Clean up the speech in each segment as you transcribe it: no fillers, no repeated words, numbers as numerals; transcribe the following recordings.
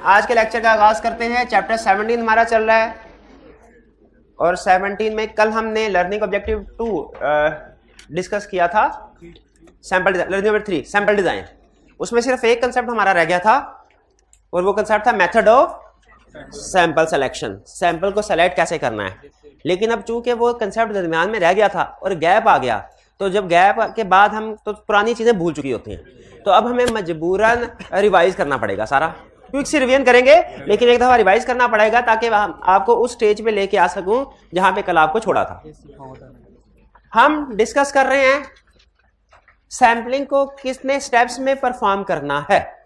आज के लेक्चर का आगाज करते हैं। चैप्टर 17 हमारा चल रहा है और 17 में कल हमने लर्निंग ऑब्जेक्टिव 2 डिस्कस किया था, sample learning objective 3 sample design. उसमें सिर्फ एक कंसेप्ट हमारा रह गया था और वो कंसेप्ट था method of sample selection, sample को सेलेक्ट कैसे करना है। लेकिन अब चूंकि वो कंसेप्ट दरमियान में रह गया था और गैप आ गया, तो जब गैप के बाद हम तो पुरानी चीजें भूल चुकी होती हैं, तो अब हमें मजबूरन रिवाइज करना पड़ेगा। सारा क्विक सी रिवीजन करेंगे, लेकिन एक दफा रिवाइज करना पड़ेगा ताकि आपको उस स्टेज पे लेके आ सकूं जहां पे कल आपको छोड़ा था। हम डिस्कस कर रहे हैं सैंपलिंग को कितने स्टेप्स में परफॉर्म करना है।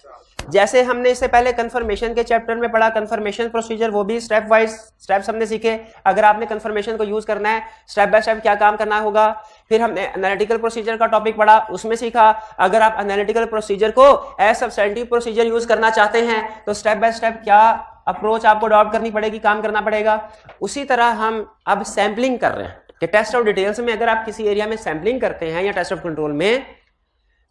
जैसे हमने इससे पहले कंफर्मेशन के चैप्टर में पढ़ा, कंफर्मेशन प्रोसीजर, वो भी स्टेप वाइज स्टेप्स हमने सीखे। अगर आपने कंफर्मेशन को यूज करना है स्टेप बाय स्टेप क्या काम करना होगा। फिर हमने एनालिटिकल प्रोसीजर का टॉपिक पढ़ा, उसमें सीखा अगर आप एनालिटिकल प्रोसीजर को एज सब्सटेंटिव प्रोसीजर यूज करना चाहते हैं तो स्टेप बाय स्टेप क्या अप्रोच आपको अडॉप्ट करनी पड़ेगी, काम करना पड़ेगा। उसी तरह हम अब सैंपलिंग कर रहे हैं कि टेस्ट ऑफ डिटेल्स में अगर आप किसी एरिया में सैंपलिंग करते हैं या टेस्ट ऑफ कंट्रोल में,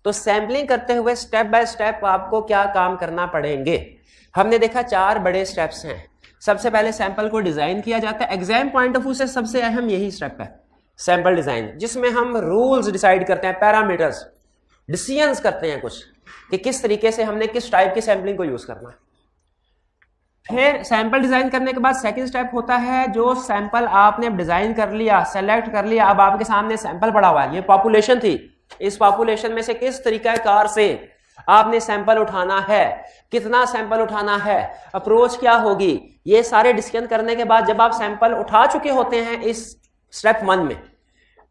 तो सैंपलिंग करते हुए स्टेप बाय स्टेप आपको क्या काम करना पड़ेंगे। हमने देखा 4 बड़े स्टेप्स हैं। सबसे पहले सैंपल को डिजाइन किया जाता है। एग्जाम पॉइंट ऑफ व्यू से सबसे अहम यही स्टेप है, सैंपल डिजाइन, जिसमें हम रूल्स डिसाइड करते हैं, पैरामीटर्स, डिसीजंस करते हैं कुछ कि किस तरीके से हमने किस टाइप की सैंपलिंग को यूज करना है। फिर सैंपल डिजाइन करने के बाद सेकंड स्टेप होता है, जो सैंपल आपने डिजाइन कर लिया, सेलेक्ट कर लिया, अब आपके सामने सैंपल पड़ा हुआ है, ये पॉपुलेशन थी, इस पॉपुलेशन में से किस तरीकाकार से आपने सैंपल उठाना है, कितना सैंपल उठाना है, अप्रोच क्या होगी, ये सारे डिस्कशन करने के बाद जब आप सैंपल उठा चुके होते हैं इस स्टेप 1 में,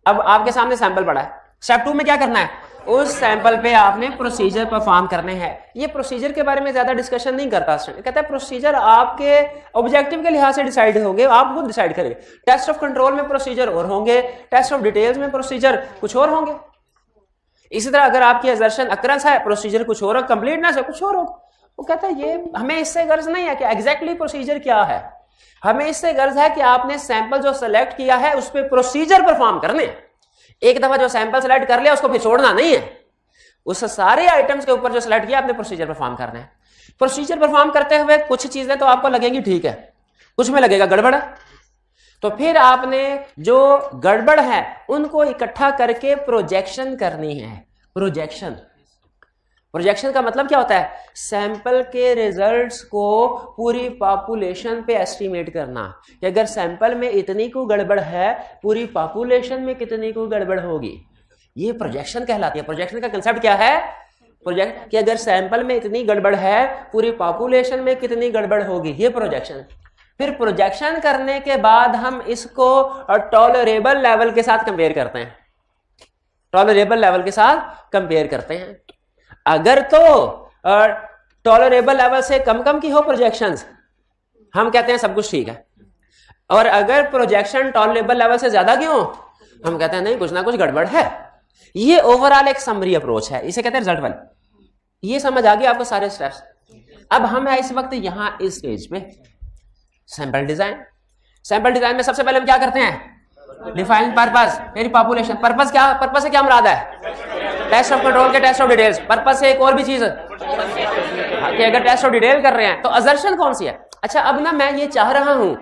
अब आपके सामने सैंपल पड़ा है, स्टेप 2 में क्या करना है, उस सैंपल पे आपने प्रोसीजर परफॉर्म करने हैं। ये प्रोसीजर के बारे में ज्यादा डिस्कशन नहीं करता, कहता है प्रोसीजर आपके ऑब्जेक्टिव के लिहाज से डिसाइड होंगे, आप खुद डिसाइड करेंगे। टेस्ट ऑफ कंट्रोल में प्रोसीजर और होंगे, टेस्ट ऑफ डिटेल्स में प्रोसीजर कुछ और होंगे। इसी तरह अगर आपकी असर्शन अक्रंस है, प्रोसीजर कुछ और, कंप्लीटनेस है कुछ और हो। वो कहता है ये हमें इससे गर्ज नहीं है कि एग्जैक्टली प्रोसीजर क्या है, हमें इससे गर्ज है कि आपने सैंपल जो सेलेक्ट किया है उस पर प्रोसीजर परफॉर्म करने। एक दफा जो सैंपल सेलेक्ट कर लिया उसको फिर छोड़ना नहीं है, उस सारे आइटम्स के ऊपर जो सेलेक्ट किया आपने प्रोसीजर परफॉर्म करना है। प्रोसीजर परफॉर्म करते हुए कुछ चीजें तो आपको लगेंगी ठीक है, कुछ में लगेगा गड़बड़ है, तो फिर आपने जो गड़बड़ है उनको इकट्ठा करके प्रोजेक्शन करनी है। प्रोजेक्शन का मतलब क्या होता है, सैंपल के रिजल्ट्स को पूरी पॉपुलेशन पे एस्टिमेट करना कि अगर सैंपल में इतनी को गड़बड़ है, पूरी पॉपुलेशन में कितनी को गड़बड़ होगी, ये प्रोजेक्शन कहलाती है। प्रोजेक्शन का कंसेप्ट क्या है, प्रोजेक्ट कि अगर सैंपल में इतनी गड़बड़ है, पूरी पॉपुलेशन में कितनी गड़बड़ होगी, ये प्रोजेक्शन। फिर प्रोजेक्शन करने के बाद हम इसको टॉलरेबल लेवल के साथ कंपेयर करते हैं, टॉलरेबल लेवल के साथ कंपेयर करते हैं। अगर तो टॉलरेबल लेवल से कम की हो प्रोजेक्शंस, हम कहते हैं सब कुछ ठीक है, और अगर प्रोजेक्शन टॉलरेबल लेवल से ज्यादा की हो, हम कहते हैं नहीं कुछ ना कुछ गड़बड़ है। ये ओवरऑल एक समरी अप्रोच है, इसे कहते हैं रिजल्ट वाली। ये समझ आ गया आपको सारे स्टेप्स। अब हम है इस वक्त यहां इस स्टेज पे सैंपल डिजाइन। सैंपल डिजाइन में सबसे पहले हम क्या करते हैं, डिफाइन पर्पस, मेरी पॉपुलेशन। पर्पस क्या, पर्पस से क्या मुराद है, टेस्ट ऑफ कंट्रोल के टेस्ट ऑफ डिटेल्स। पर्पस से एक और भी चीज है कि अगर टेस्ट ऑफ डिटेल कर रहे हैं तो असर्शन कौन सी है। अच्छा अब ना मैं ये चाह रहा हूं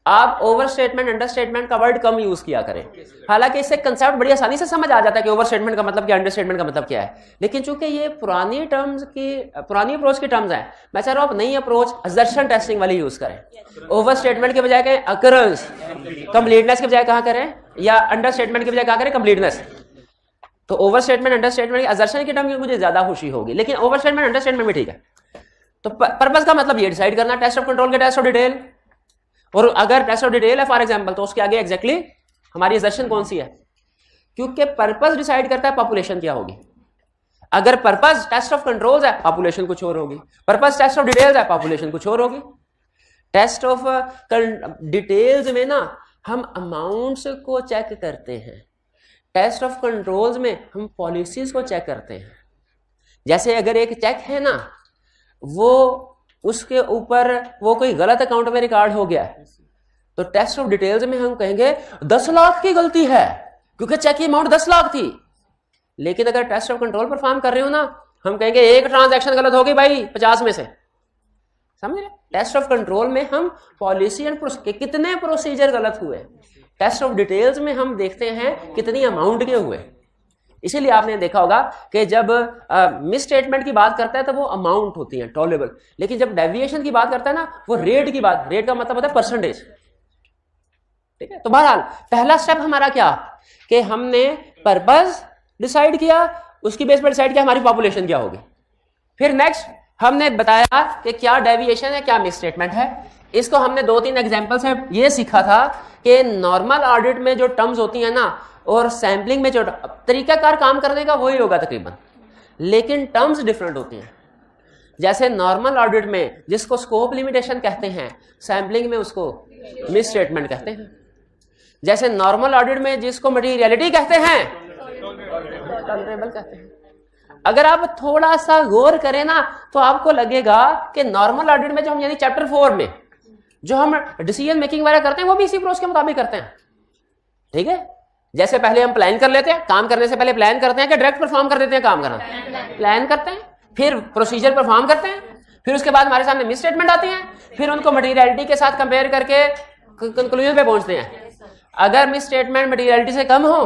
आप ओवर स्टेटमेंट अंडर स्टेटमेंट का वर्ड कम यूज किया करें, हालांकि इससे कंसेप्ट बड़ी आसानी से समझ आ जाता है कि ओवर स्टेटमेंट का मतलब क्या, अंडर स्टेटमेंट का मतलब क्या है। लेकिन चूंकि ये पुरानी अप्रोच की टर्म्स हैं, मैं चाह रहा हूं आप नई अप्रोच असर्शन टेस्टिंग वाली यूज करें। ओवर स्टेटमेंट के बजाय कहें अकरेंस, कंप्लीटनेस के बजाय कहां करें, या अंडर स्टेटमेंट के बजाय कहां करें कंप्लीटनेस। तो over statement under statement assertion की टर्म में मुझे ज्यादा खुशी होगी, लेकिन ओवर स्टेटमेंट अंडर स्टेटमेंट भी ठीक है। तो पर्पस का मतलब ये डिसाइड करना, टेस्ट ऑफ कंट्रोल के टेस्ट ऑफ डिटेल, और अगर टेस्ट ऑफ डिटेल है फॉर एग्जांपल तो उसके आगे एग्जैक्टली हमारी असर्शन कौन सी है, क्योंकि पर्पस डिसाइड करता है पॉपुलेशन क्या होगी। अगर पर्पस टेस्ट ऑफ कंट्रोल्स है, पॉपुलेशन कुछ और होगी, पर्पस टेस्ट ऑफ डिटेल्स है, पॉपुलेशन कुछ और होगी। टेस्ट ऑफ डिटेल्स में ना हम अमाउंट्स को चेक करते हैं, टेस्ट ऑफ कंट्रोल्स में हम पॉलिसीज को चेक करते हैं। जैसे अगर एक चेक है ना, वो उसके ऊपर वो कोई गलत अकाउंट में रिकॉर्ड हो गया, तो टेस्ट ऑफ डिटेल्स में हम कहेंगे 10 लाख की गलती है, क्योंकि चेक की अमाउंट 10 लाख थी। लेकिन अगर टेस्ट ऑफ कंट्रोल परफॉर्म कर रहे हो ना, हम कहेंगे एक ट्रांजैक्शन गलत होगी भाई 50 में से, समझ रहे? टेस्ट ऑफ कंट्रोल में हम पॉलिसी एंड कितने प्रोसीजर गलत हुए, टेस्ट ऑफ डिटेल्स में हम देखते हैं कितनी अमाउंट के हुए। इसीलिए आपने देखा होगा कि जब मिस स्टेटमेंट की बात करता है तो वो अमाउंट होती है टॉलरेबल, लेकिन जब डेविएशन की बात करता है ना वो रेट की बात, रेट का मतलब होता है परसेंटेज। ठीक है, तो बहरहाल पहला स्टेप हमारा क्या कि हमने पर्पस डिसाइड किया, उसकी बेस पर डिसाइड किया हमारी पॉपुलेशन क्या होगी। फिर नेक्स्ट हमने बताया कि क्या डेविएशन है क्या मिस स्टेटमेंट है। इसको हमने 2-3 एग्जांपल से ये सीखा था कि नॉर्मल ऑडिट में जो टर्म्स होती हैं ना और सैम्पलिंग में जो तरीकाकार काम करने का वही होगा तकरीबन, लेकिन टर्म्स डिफरेंट होती हैं। जैसे नॉर्मल ऑडिट में जिसको स्कोप लिमिटेशन कहते हैं, सैम्पलिंग में उसको मिस स्टेटमेंट कहते हैं। जैसे नॉर्मल ऑडिट में जिसको मटीरियलिटी कहते हैं, टॉलरेबल कहते हैं। अगर आप थोड़ा सा गौर करें ना तो आपको लगेगा कि नॉर्मल ऑडिट में जो हम यानी चैप्टर 4 में जो हम डिसीजन मेकिंग वगैरह करते हैं वो भी इसी प्रोसेस के मुताबिक करते हैं। ठीक है, जैसे पहले हम प्लान कर लेते हैं, काम करने से पहले प्लान करते हैं कि डायरेक्ट परफॉर्म कर देते हैं काम करना, प्लान करते हैं, फिर प्रोसीजर परफॉर्म करते हैं, फिर उसके बाद हमारे सामने मिस स्टेटमेंट आती है, फिर उनको मटीरियलिटी के साथ कंपेयर करके कंक्लूजन पे पहुंचते हैं। अगर मिस स्टेटमेंट मटीरियलिटी से कम हो,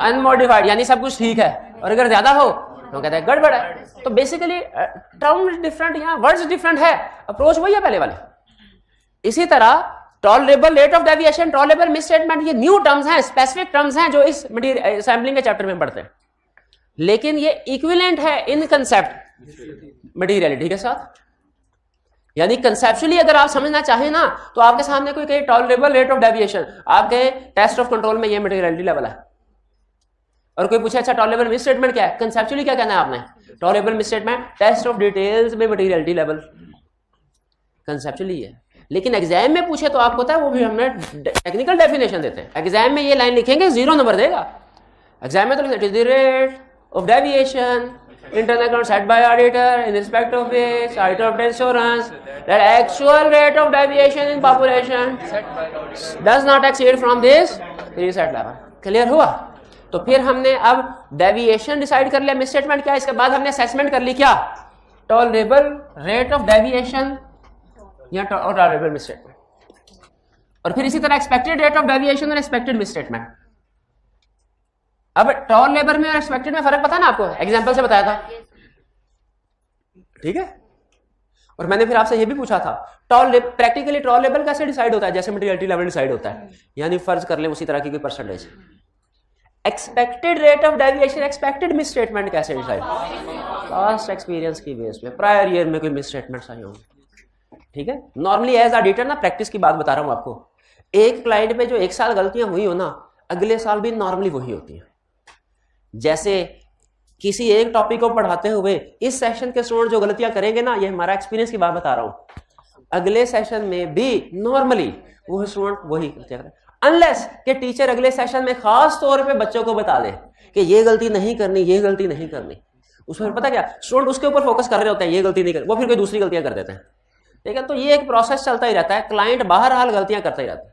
अनमोडिफाइड यानी सब कुछ ठीक है, और अगर ज्यादा हो तो कहते हैं गड़बड़ है। तो बेसिकली टर्म्स डिफरेंट, यहाँ वर्ड्स डिफरेंट है, अप्रोच वही है पहले वाले। इसी तरह tolerable rate of deviation, tolerable miss statement, ये न्यू टर्म्स हैं, स्पेसिफिक टर्म्स हैं जो इस सैम्पलिंग के चैप्टर में पढ़ते हैं, लेकिन ये इक्विवेलेंट है इन कंसेप्ट मटीरियलिटी के साथ। यानी कंसेप्चुअली अगर आप समझना चाहें ना तो आपके सामने कोई कहे टॉलरेबल रेट ऑफ डेविएशन, आप कहे टेस्ट ऑफ कंट्रोल में ये मटीरियलिटी लेवल है, और कोई पूछे अच्छा टॉलरेबल मिस स्टेटमेंट क्या है, कंसेप्चुअली क्या कहना है आपने, tolerable misstatement test of details में मटीरियलिटी लेवल, कंसेप्चुअली है। लेकिन एग्जाम में पूछे तो आपको पता है वो भी हमने टेक्निकल डेफिनेशन देते हैं। एग्जाम में ये लाइन लिखेंगे 0 नंबर देगा, एग्जाम में तो लिखेंगे rate of deviation internal account set by auditor in respect of which auditor obtains assurance that actual rate of deviation in population does not exceed from this preset level। Clear हुआ? तो फिर हमने अब deviation decide कर लिया, miss statement क्या है, इसके बाद हमने असेसमेंट कर ली क्या, टॉलरेबल रेट ऑफ डेविएशन या टॉलरेबल मिस स्टेटमेंट, और फिर इसी तरह एक्सपेक्टेड रेट ऑफ डेविएशन और एक्सपेक्टेड मिस स्टेटमेंट। अब टॉलरेबल में और एक्सपेक्टेड में फर्क पता ना आपको, एग्जांपल से बताया था। ठीक है, और मैंने फिर आपसे ये भी पूछा था प्रैक्टिकली टॉलरेबल कैसे डिसाइड होता है, जैसे मटीरियलिटी लेवल डिसाइड होता है, यानी फर्ज कर लें उसी तरह की कोई percentage. Expected rate of deviation, expected miss statement कैसे डिसाइड, पास्ट एक्सपीरियंस की बेस पे, प्रायर ईयर में कोई मिस स्टेटमेंट्स आई होंगे। ठीक है, नॉर्मली एज ऑडिटर ना प्रैक्टिस की बात बता रहा हूं आपको, एक क्लाइंट पे जो एक साल गलतियां हुई हो ना, अगले साल भी नॉर्मली वही होती है। जैसे किसी एक टॉपिक को पढ़ाते हुए इस सेशन के स्टूडेंट जो गलतियां करेंगे ना, ये हमारा एक्सपीरियंस की बात बता रहा हूं, अगले सेशन में भी नॉर्मली वो स्टूडेंट वही गलतियां करें, अनलेस कि टीचर अगले सेशन में खास तौर पे बच्चों को बता दे कि ये गलती नहीं करनी, ये गलती नहीं करनी। उसमें पता क्या, स्टूडेंट उसके ऊपर फोकस कर रहे होते हैं, ये गलती नहीं कर, वो फिर कोई दूसरी गलतियां कर देते हैं। ठीक है, तो ये एक प्रोसेस चलता ही रहता है, क्लाइंट बहरहाल गलतियां करता ही रहता है।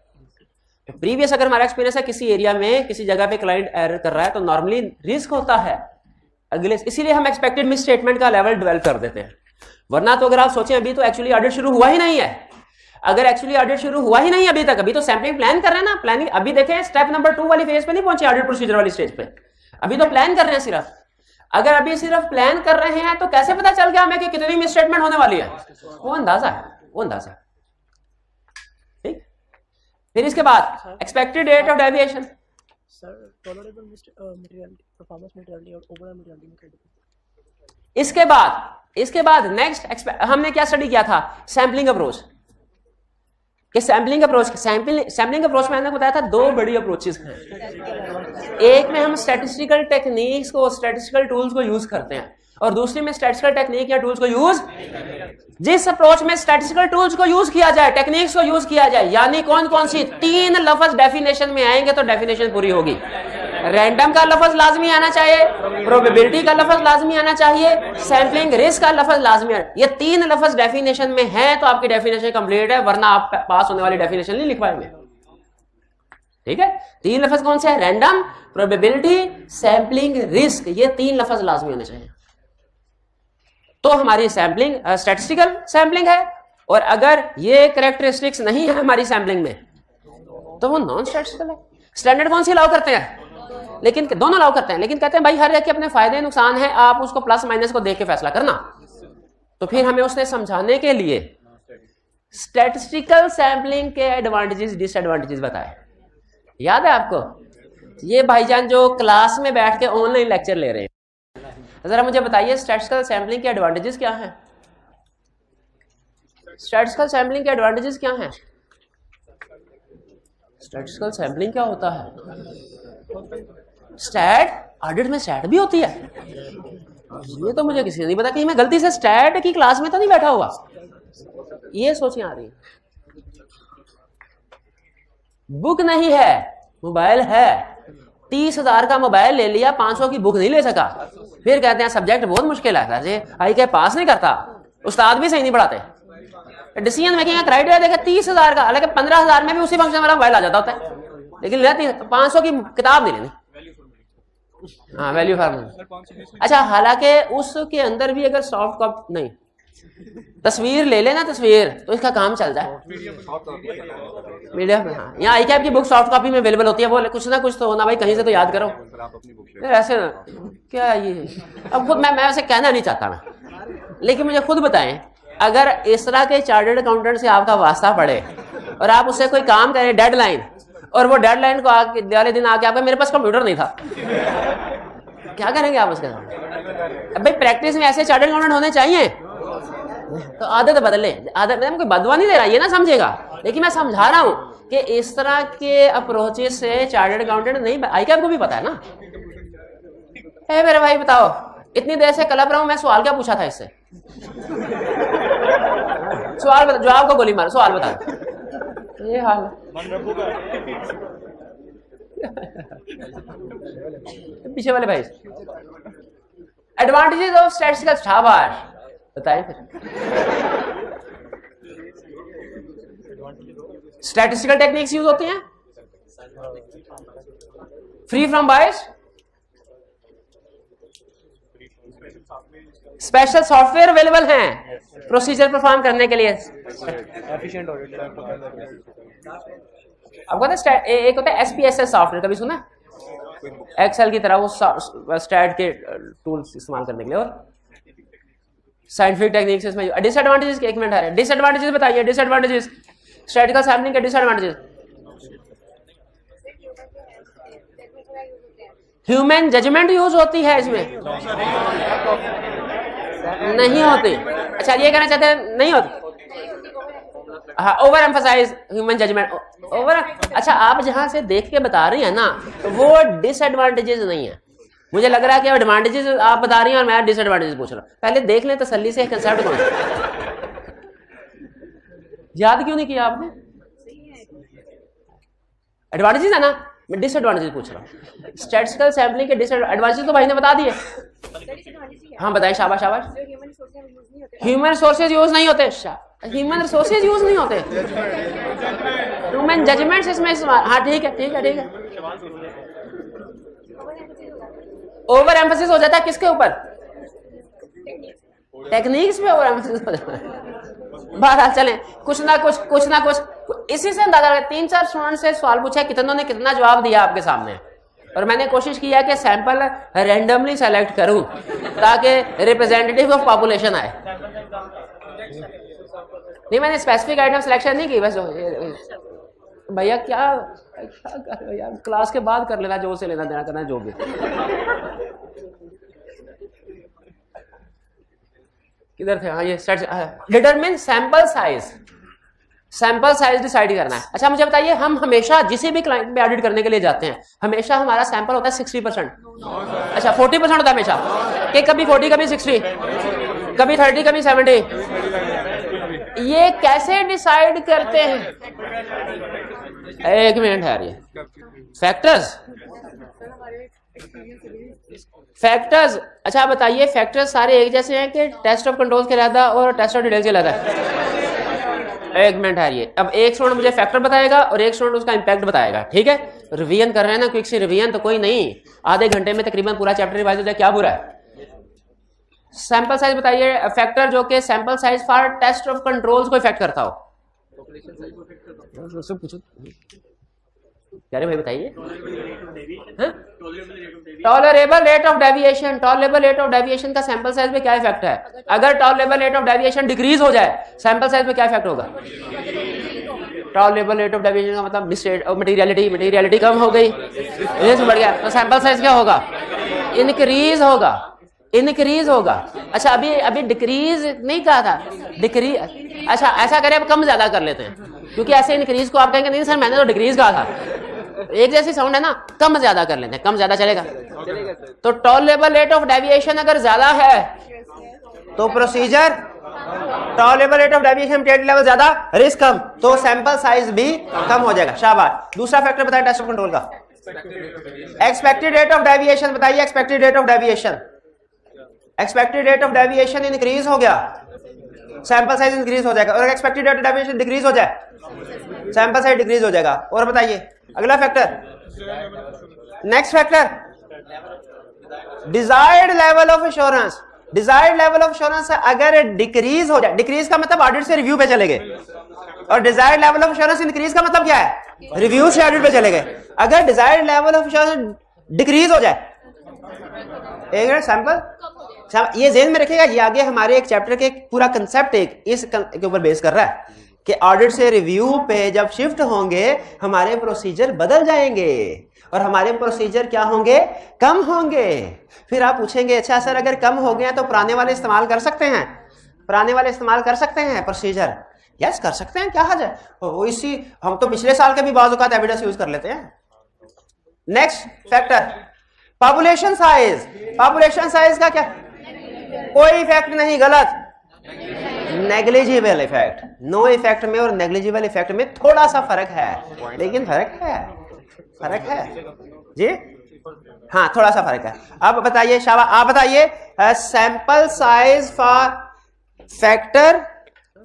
प्रीवियस अगर हमारा एक्सपीरियंस है किसी एरिया में किसी जगह पे क्लाइंट एरर कर रहा है तो नॉर्मली रिस्क होता है अगले, इसीलिए हम एक्सपेक्टेड मिस स्टेटमेंट का लेवल डेवलप कर देते हैं। वरना तो अगर आप सोचें अभी तो एक्चुअली ऑडिट शुरू हुआ ही नहीं है, अगर एक्चुअली ऑडिट शुरू हुआ ही नहीं अभी तक, अभी तो सैम्पलिंग प्लान कर रहे हैं ना, प्लानिंग अभी देखें स्टेप नंबर 2 वाली फेज पे नहीं पहुंचे, ऑडिट प्रोसीजर वाली स्टेज पे, अभी तो प्लान कर रहे हैं सिर्फ। अगर अभी सिर्फ प्लान कर रहे हैं तो कैसे पता चल गया हमें कि कितनी मिस स्टेटमेंट होने वाली है, वो अंदाजा है, वो अंदाजा। ठीक, फिर इसके बाद expected rate of deviation, sir tolerable materiality, performance materiality और ओवरऑल मटेरियलिटी। इसके बाद नेक्स्ट हमने क्या स्टडी किया था, सैम्पलिंग अप्रोच। कि सैम्पलिंग अप्रोच में हमने बताया था 2 बड़ी अप्रोचेस हैं। एक में हम स्टैटिस्टिकल टेक्निक्स को, स्टैटिस्टिकल टूल्स को यूज करते हैं, और दूसरी में स्टैटिस्टिकल टेक्निक या टूल्स को यूज, जिस अप्रोच में स्टैटिस्टिकल टूल्स को यूज किया जाए, टेक्निक्स को यूज किया जाए, यानी कौन कौन सी 3 लफ्ज डेफिनेशन में आएंगे तो डेफिनेशन पूरी होगी। रैंडम का लफ्ज लाजमी आना चाहिए, प्रोबेबिलिटी का लफ्ज लाजमी आना चाहिए, सैम्पलिंग रिस्क का लफ्ज लाजमी आना, ये 3 लफ्ज डेफिनेशन में है तो आपकी डेफिनेशन कंप्लीट है, वरना आप पास होने वाली डेफिनेशन नहीं लिख पाएंगे। ठीक है, 3 लफ्ज कौन से है, रैंडम, प्रोबेबिलिटी, सैम्पलिंग, रिस्क, ये 3 लफ्ज लाजमी होने चाहिए। तो हमारी सैम्पलिंग स्टैटिस्टिकल सैम्पलिंग है, और अगर ये कैरेक्टरिस्टिक्स नहीं है हमारी सैम्पलिंग में तो वो नॉन स्टैटिस्टिकल है। स्टैंडर्ड कौन सी अलाउ करते हैं, लेकिन दोनों अलाउ करते हैं, लेकिन कहते हैं भाई हर एक के अपने फायदे नुकसान है, आप उसको प्लस माइनस को देख के फैसला करना। तो फिर हमें उसने समझाने के लिए स्टैटिस्टिकल सैम्पलिंग के एडवांटेजेस डिसएडवांटेजेस बताए। याद है आपको? ये भाईजान जो क्लास में बैठ के ऑनलाइन लेक्चर ले रहे हैं, जरा मुझे बताइए स्टैटिस्टिकल सैम्पलिंग के एडवांटेजेस क्या हैं? स्टैटिस्टिकल सैम्पलिंग के एडवांटेजेस क्या हैं? स्टैटिस्टिकल सैम्पलिंग क्या होता है? स्टैट ऑडिट में स्टैट भी होती है? ये तो मुझे किसी ने नहीं पता, कहीं मैं गलती से स्टैट की क्लास में तो नहीं बैठा हुआ। ये सोचें आ रही, बुक नहीं है, मोबाइल है, 30,000 का मोबाइल ले लिया, 500 की बुक नहीं ले सका, फिर कहते हैं सब्जेक्ट बहुत मुश्किल है, आई के पास नहीं करता, उस्ताद भी सही नहीं पढ़ाते। डिसीजन मेकिंग का क्राइटेरिया देखे 30,000 का, हालांकि 15,000 में भी उसी फंक्शन वाला मोबाइल आ जाता होता है, लेकिन लेती 500 की किताब नहीं लेनी। हाँ, वैल्यू फार्मूला। अच्छा, हालांकि उसके अंदर भी अगर सॉफ्ट कॉपी नहीं, तस्वीर ले लेना तस्वीर, तो इसका काम चल जाए मीडिया में। हाँ, यहाँ ICAP की बुक सॉफ्ट कॉपी में अवेलेबल होती है, वो कुछ ना कुछ तो होना भाई, कहीं से तो याद करो। ऐसे क्या ये, अब खुद मैं वैसे कहना नहीं चाहता मैं, लेकिन मुझे खुद बताएं, अगर इस तरह के चार्टर्ड अकाउंटेंट से आपका वास्ता पड़े और आप उससे कोई काम करें डेडलाइन, और वो डेडलाइन को वाले दिन आके आपका मेरे पास कंप्यूटर नहीं था, क्या करेंगे आप उसके साथ? अब भाई प्रैक्टिस में ऐसे चार्टर्ड अकाउंटेंट होने चाहिए, तो आदत बदले। आदत मैं कोई बदवा नहीं दे रहा, ये ना समझेगा, लेकिन मैं समझा रहा हूं कि इस तरह के अप्रोचेस से चार्टर्ड अकाउंटेंट नहीं, ICAP को भी पता है ना। मेरे भाई बताओ, इतनी देर से कलप रहा हूं, मैं सवाल क्या पूछा था इससे? सवाल बता, जवाब को गोली मारो, सवाल बता। ये हाल पीछे वाले भाई, एडवांटेजेस ऑफ स्टैटिस्टिकल, शाबाश बताएं फिर। स्टैटिस्टिकल टेक्निक्स यूज होती हैं, free from bias, special software available हैं प्रोसीजर परफॉर्म करने के लिए। आपको पता है एक होता है SPSS सॉफ्टवेयर, कभी सुना? एक्सेल की तरह वो स्टैट के टूल्स इस्तेमाल करने के लिए, और साइंटिफिक टेक्निक्स इसमें। डिसएडवांटेजेस, एक मिनट है, डिसएडवांटेजेस बताइए, डिसएडवांटेजेस स्टैटिस्टिकल सैम्पलिंग के डिसएडवांटेजेस। ह्यूमन जजमेंट यूज होती है इसमें? नहीं होती। अच्छा, ये कहना चाहते हैं नहीं होती? हाँ, over emphasize human judgment, over. अच्छा, आप जहां से देख के बता रही हैं ना, वो डिसएडवांटेजेस नहीं है, मुझे लग रहा है कि एडवांटेजेस आप बता रही हैं और मैं डिसएडवांटेजेस पूछ रहा हूं। पहले देख लें तसल्ली से कंसेप्ट कौन याद क्यों नहीं किया आपने? एडवांटेजेस है ना, मैं डिसएडवांटेजेस पूछ रहा हूँ। स्टैटिस्टिकल सैम्पलिंग के डिसएडवांटेजेस तो भाई ने बता दिए। हाँ बताएं, शाबाश शाबाश। ह्यूमन रिसोर्सेज यूज नहीं होते, ह्यूमन रिसोर्सेज यूज नहीं होते, ह्यूमन जजमेंट्स इसमें इस्तेमाल। हाँ ठीक है ठीक है ठीक है। ओवर एम्फसिस हो जाता है किसके ऊपर? टेक्निक्स पे ओवर एम्फसिस हो जाता है। बहरहाल चलें, कुछ ना कुछ इसी से अंदाजा लगा। 3-4 स्टूडेंट से सवाल पूछा, कितनों ने कितना जवाब दिया आपके सामने, और मैंने कोशिश किया कि सैंपल रैंडमली सेलेक्ट करूं ताकि रिप्रेजेंटेटिव ऑफ पॉपुलेशन आए। नहीं, मैंने स्पेसिफिक आइटम सिलेक्शन नहीं की, बस भैया क्या कर रहे हो यार, क्लास के बाद कर लेना जो से लेना देना करना जो भी। किधर थे? हाँ, ये determine sample size, sample size decide करना है। अच्छा मुझे बताइए, हम हमेशा जिसे भी क्लाइंट पे ऑडिट करने के लिए जाते हैं, हमेशा हमारा सैंपल होता है 60%। अच्छा 40% होता है हमेशा, कि कभी 40 कभी 60 कभी 30 कभी 70। ये कैसे डिसाइड करते हैं? एक मिनट है, ये फैक्टर्स। अच्छा बताइए, फैक्टर्स सारे एक जैसे हैं कि टेस्ट ऑफ कंट्रोल्स के रहता है और टेस्ट ऑफ डिटेल्स के रहता है? एक मिनट है, ये अब एक स्टूडेंट मुझे फैक्टर बताएगा और एक स्टूडेंट उसका इंपैक्ट बताएगा, ठीक है? रिवीजन कर रहे हैं ना, क्विक सी रिवीजन तो कोई नहीं, आधे घंटे में तकरीबन पूरा चैप्टर रिवाइज हो जाए, क्या बुरा है? सैंपल साइज बताइए, फैक्टर जो कि sample size for test of controls को इफेक्ट करता हो। क्या रे भाई बताइए। Tolerable rate of deviation, tolerable rate of deviation का सैंपल साइज पे क्या इफेक्ट है? अगर tolerable rate of deviation decrease हो जाए सैंपल साइज पे क्या इफेक्ट होगा? टॉलरेबल रेट ऑफ डेविएशन का मतलब मटेरियलिटी कम हो गई, रेस बढ़ गया, तो सैंपल साइज क्या होगा? इंक्रीज होगा, इंक्रीज होगा। अच्छा अभी डिक्रीज नहीं कहा था, डिक्रीज। अच्छा ऐसा करें अब कम ज्यादा कर लेते हैं, क्योंकि ऐसे इंक्रीज को आप कहेंगे नहीं सर मैंने तो डिक्रीज कहा था, एक जैसी साउंड है ना, कम ज्यादा कर लेते हैं, कम ज्यादा चलेगा। तो टॉलरेबल रेट ऑफ डेविएशन अगर ज्यादा है तो procedure, tolerable rate of deviation material level ज्यादा, रिस्क कम, तो सैंपल साइज भी कम हो जाएगा। शाबाश। दूसरा फैक्टर बताइए टेस्ट ऑफ कंट्रोल का। एक्सपेक्टेड रेट ऑफ डेविएशन बताइए, expected rate of deviation. Expected rate of deviation increase हो गया, सैंपल साइज इंक्रीज हो जाएगा, और expected rate of deviation decrease हो जाए सैंपल साइज डिक्रीज हो जाएगा। और बताइए अगला factor, next factor desired level of assurance. Desired level of assurance अगर डिक्रीज हो जाए, डिक्रीज का मतलब ऑडिट से रिव्यू पे चले गए, और desired level of assurance increase का मतलब क्या है? रिव्यू से ऑडिट पे चले गए। अगर desired level of assurance decrease हो जाए, एक मिनट सैंपल, ये ज़हन में रखिएगा, ये आगे हमारे एक चैप्टर के पूरा कंसेप्ट एक इस के ऊपर बेस कर रहा है कि ऑडिट से रिव्यू पे जब शिफ्ट होंगे हमारे प्रोसीजर बदल जाएंगे, और हमारे प्रोसीजर क्या होंगे? कम होंगे। फिर आप पूछेंगे अच्छा सर अगर कम हो गए तो पुराने वाले इस्तेमाल कर सकते हैं? पुराने वाले इस्तेमाल कर सकते हैं प्रोसीजर? यस कर सकते हैं, क्या हर्ज है? वो इसी हम तो पिछले साल के भी बाज़ औक़ात एविडेंस यूज कर लेते हैं। Next factor population size. Population size का क्या? कोई इफेक्ट नहीं, गलत, नेग्लिजिबल इफेक्ट। नो इफेक्ट में और नेग्लिजिबल इफेक्ट में थोड़ा सा फर्क है, लेकिन फर्क है, फर्क है जी, हाँ थोड़ा सा फर्क है। अब बताइए शाबा, आप बताइए sample size for factor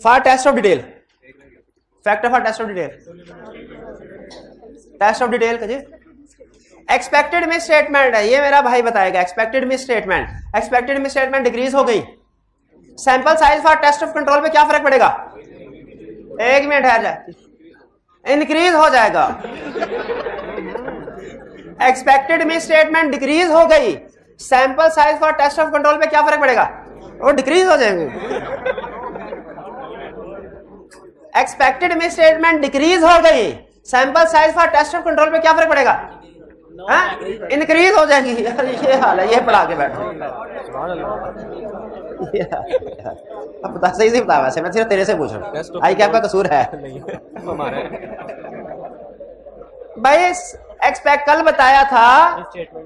for test of detail, factor for test of detail, test of detail का जी। एक्सपेक्टेड मिस स्टेटमेंट है, ये मेरा भाई बताएगा। Expected misstatement, expected misstatement decrease हो गई, sample size for test of control पे क्या फर्क पड़ेगा? एक मिनट है जाए, इंक्रीज हो जाएगा। एक्सपेक्टेड मिस स्टेटमेंट डिक्रीज हो गई, sample size for test of control पे क्या फर्क पड़ेगा? वो डिक्रीज हो जाएंगे। एक्सपेक्टेड मिस स्टेटमेंट डिक्रीज हो गई, sample size for test of control पे क्या फर्क पड़ेगा? इंक्रीज हो जाएगी। ये हाल है, ये पढ़ा के बैठो। अब बता, सही से बता, वैसे मैं सिर्फ तेरे से पूछ रहा हूँ, आई क्या आपका कसूर है? भाई एक्सपेक्ट कल बताया था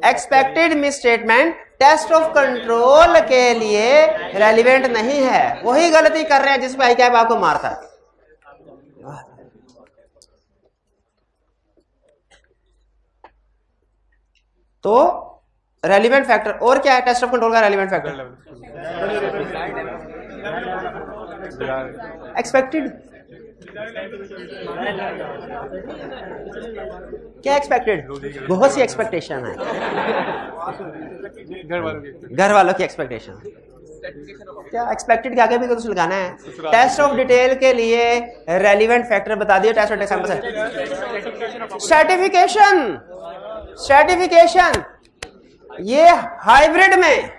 expected misstatement test of control के लिए रेलिवेंट नहीं है, वही गलती कर रहे हैं जिसमें आई कैप आपको मारता है। तो रेलिवेंट फैक्टर और क्या है टेस्ट ऑफ कंट्रोल का रेलिवेंट फैक्टर? एक्सपेक्टेड, क्या एक्सपेक्टेड? बहुत सी एक्सपेक्टेशन है, घर वालों की एक्सपेक्टेशन। क्या एक्सपेक्टेड के आगे भी कुछ लगाना है? टेस्ट ऑफ डिटेल के लिए रेलिवेंट फैक्टर बता दिए। Test of example certification, certification ये हाइब्रिड में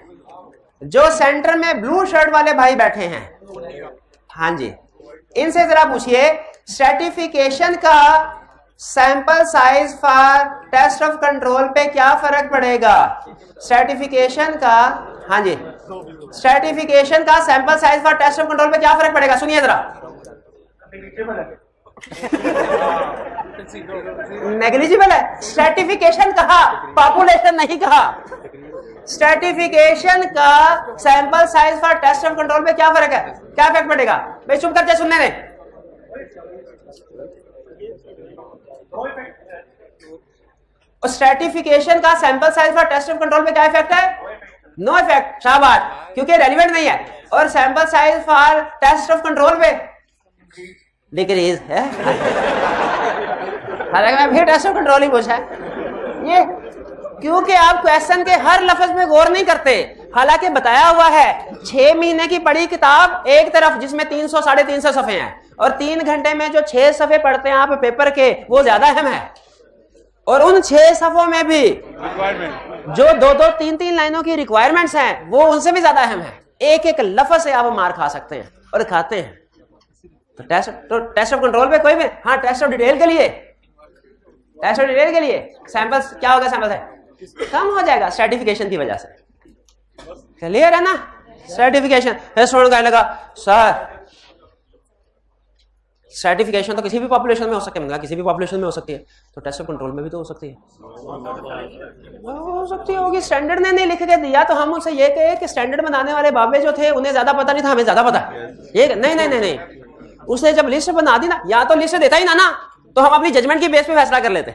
जो सेंटर में ब्लू शर्ट वाले भाई बैठे हैं, हाँ जी, इनसे जरा पूछिए सर्टिफिकेशन का sample size for test of control पे क्या फर्क पड़ेगा? सर्टिफिकेशन का, हाँ जी, सर्टिफिकेशन का sample size for test of control पे क्या फर्क पड़ेगा? सुनिए जरा। नेग्लिजिबल है। सर्टिफिकेशन कहा, पॉपुलेशन नहीं कहा। सर्टिफिकेशन का sample size for test of control पे क्या फर्क है? क्या इफेक्ट पड़ेगा? भाई चुप करके सुनने दें। और सर्टिफिकेशन का sample size for test of control पे क्या इफेक्ट है? No effect. शाबाश, क्योंकि रेलिवेंट नहीं है। और sample size for test of control पे डिक्रीज है। हालांकि मैं फिर टेस्ट ऑफ कंट्रोल ही पूछा है ये, क्योंकि आप क्वेश्चन के हर लफ्ज में गौर नहीं करते, हालांकि बताया हुआ है 6 महीने की पढ़ी किताब एक तरफ जिसमें 300 साढ़े 300 सफ़े हैं, और 3 घंटे में जो 6 सफ़े पढ़ते हैं आप पेपर के, वो ज्यादा अहम है। और उन 6 सफ़ों में भी जो 2-2, 3-3 लाइनों की रिक्वायरमेंट्स हैं वो उनसे भी ज्यादा अहम है। एक एक लफ्ज से आप मार खा सकते हैं और खाते हैं। तो टेस्ट ऑफ कंट्रोल पे कोई भी, हाँ टेस्ट ऑफ डिटेल के लिए, टेस्ट ऑफ डिटेल के लिए सैंपल्स क्या होगा, सैंपल है कम हो जाएगा स्ट्रैटिफिकेशन की वजह से। क्लियर है ना? स्ट्रैटिफिकेशन। स्टूडेंट कहने लगा सर स्ट्रैटिफिकेशन तो किसी भी पॉपुलेशन में हो सकती है, किसी भी पॉपुलेशन में हो सकती है, तो टेस्ट ऑफ कंट्रोल में भी तो हो सकती है। हो सकती होगी, स्टैंडर्ड ने नहीं लिख के दिया तो हम उनसे ये कहे कि स्टैंडर्ड बनाने वाले बाबे जो थे उन्हें ज्यादा पता नहीं था, हमें ज्यादा पता है। ये नहीं नहीं नहीं नहीं, उसने जब लिस्ट बना दी ना, या तो लिस्ट देता ही ना तो हम अपनी जजमेंट की बेस पे फैसला कर लेते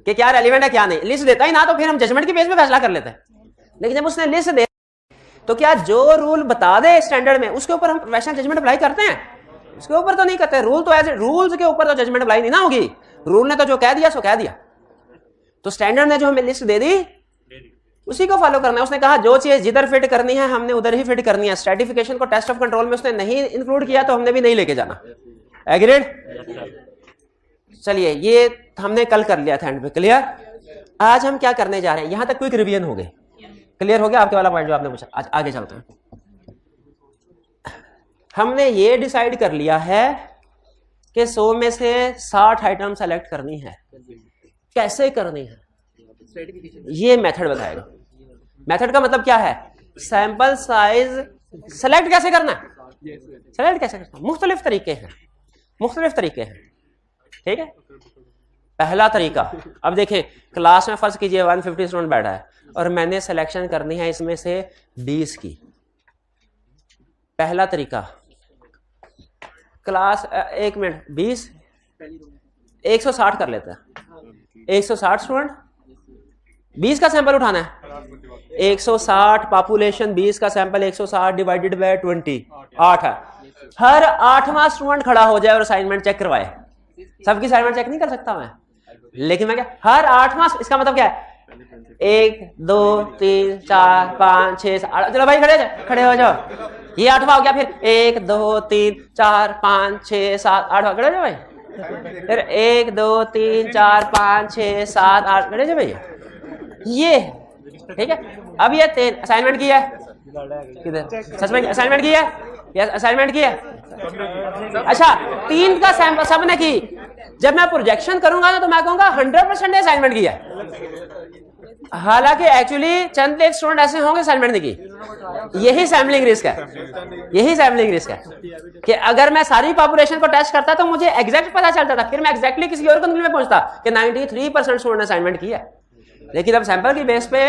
कि क्या रेलिवेंट है क्या नहीं। लिस्ट देता ही ना तो फिर हम जजमेंट की बेस पे फैसला कर लेते। लेकिन जब उसने लिस्ट दे तो क्या जो रूल बता दे स्टैंडर्ड में उसके ऊपर हम प्रोफेशनल जजमेंट अप्लाई करते हैं? उसके ऊपर तो नहीं करते। रूल तो ऐसे रूल्स के ऊपर तो जजमेंट अप्लाई नहीं ना होगी। रूल ने तो जो कह दिया सो कह दिया। तो स्टैंडर्ड ने जो हमें लिस्ट दे दी उसी को फॉलो करना है। उसने कहा जो चीज जिधर फिट करनी है हमने उधर ही फिट करनी है। स्ट्रैटिफिकेशन को टेस्ट ऑफ कंट्रोल में उसने नहीं इंक्लूड किया तो हमने भी नहीं लेके जाना। एग्रीड? चलिए ये हमने कल कर लिया था एंड पे। क्लियर? आज हम क्या करने जा रहे हैं, यहां तक क्विक रिवीजन हो गई। क्लियर हो गया आपके वाला पॉइंट जो आपने पूछा? आज आगे चलते हैं। हमने ये डिसाइड कर लिया है कि 100 में से 60 आइटम सेलेक्ट करनी है। कैसे करनी है ये मेथड बताएगा। मेथड का मतलब क्या है? सैंपल साइज सेलेक्ट कैसे करना है, सेलेक्ट कैसे करना है। मुख्तलिफ तरीके हैं, मुख्तलिफ तरीके हैं। ठीक है? पहला तरीका, अब देखिए क्लास में फर्ज कीजिए 150 स्टूडेंट बैठा है और मैंने सिलेक्शन करनी है इसमें से 20 की। पहला तरीका, क्लास 1 मिनट 20 160 कर लेते हैं। 160 स्टूडेंट 20 का सैंपल उठाना है। 160 पॉपुलेशन 20 का सैंपल 160 डिवाइडेड बाय 20 8 है। हर 8वां स्टूडेंट खड़ा हो जाए और असाइनमेंट चेक करवाए। सबकी असाइनमेंट चेक नहीं कर सकता मैं, लेकिन मैं क्या हर 8वां, इसका मतलब क्या है 1 2 3 4 5 6 7। चलो भाई खड़े हो जाओ। ये 8वां हो गया। फिर 1 2 3 4 5 6 7 8वां खड़े हो जाओ भाई। फिर 1 2 3 4 5 6 7 8 खड़े हो जाओ भाई। ये ठीक है। अब ये 3 असाइनमेंट किया है किधर? सच में असाइनमेंट किया है? यस असाइनमेंट किया। अच्छा 3 का सैंपल सबने की। जब मैं प्रोजेक्शन करूंगा ना तो मैं कहूंगा 100% असाइनमेंट किया। हालांकि एक्चुअली चंद एक स्टूडेंट ऐसे होंगे असाइनमेंट नहीं की। यही सैम्पलिंग रिस्क है, यही सैम्पलिंग रिस्क है कि अगर मैं सारी पॉपुलेशन को टेस्ट करता तो मुझे एग्जैक्ट पता चलता था, फिर मैं एग्जैक्टली किसी और कंक्लूजन में पहुंचता कि 93% स्टूडेंट ने असाइनमेंट किया। लेकिन अब सैंपल की बेस पे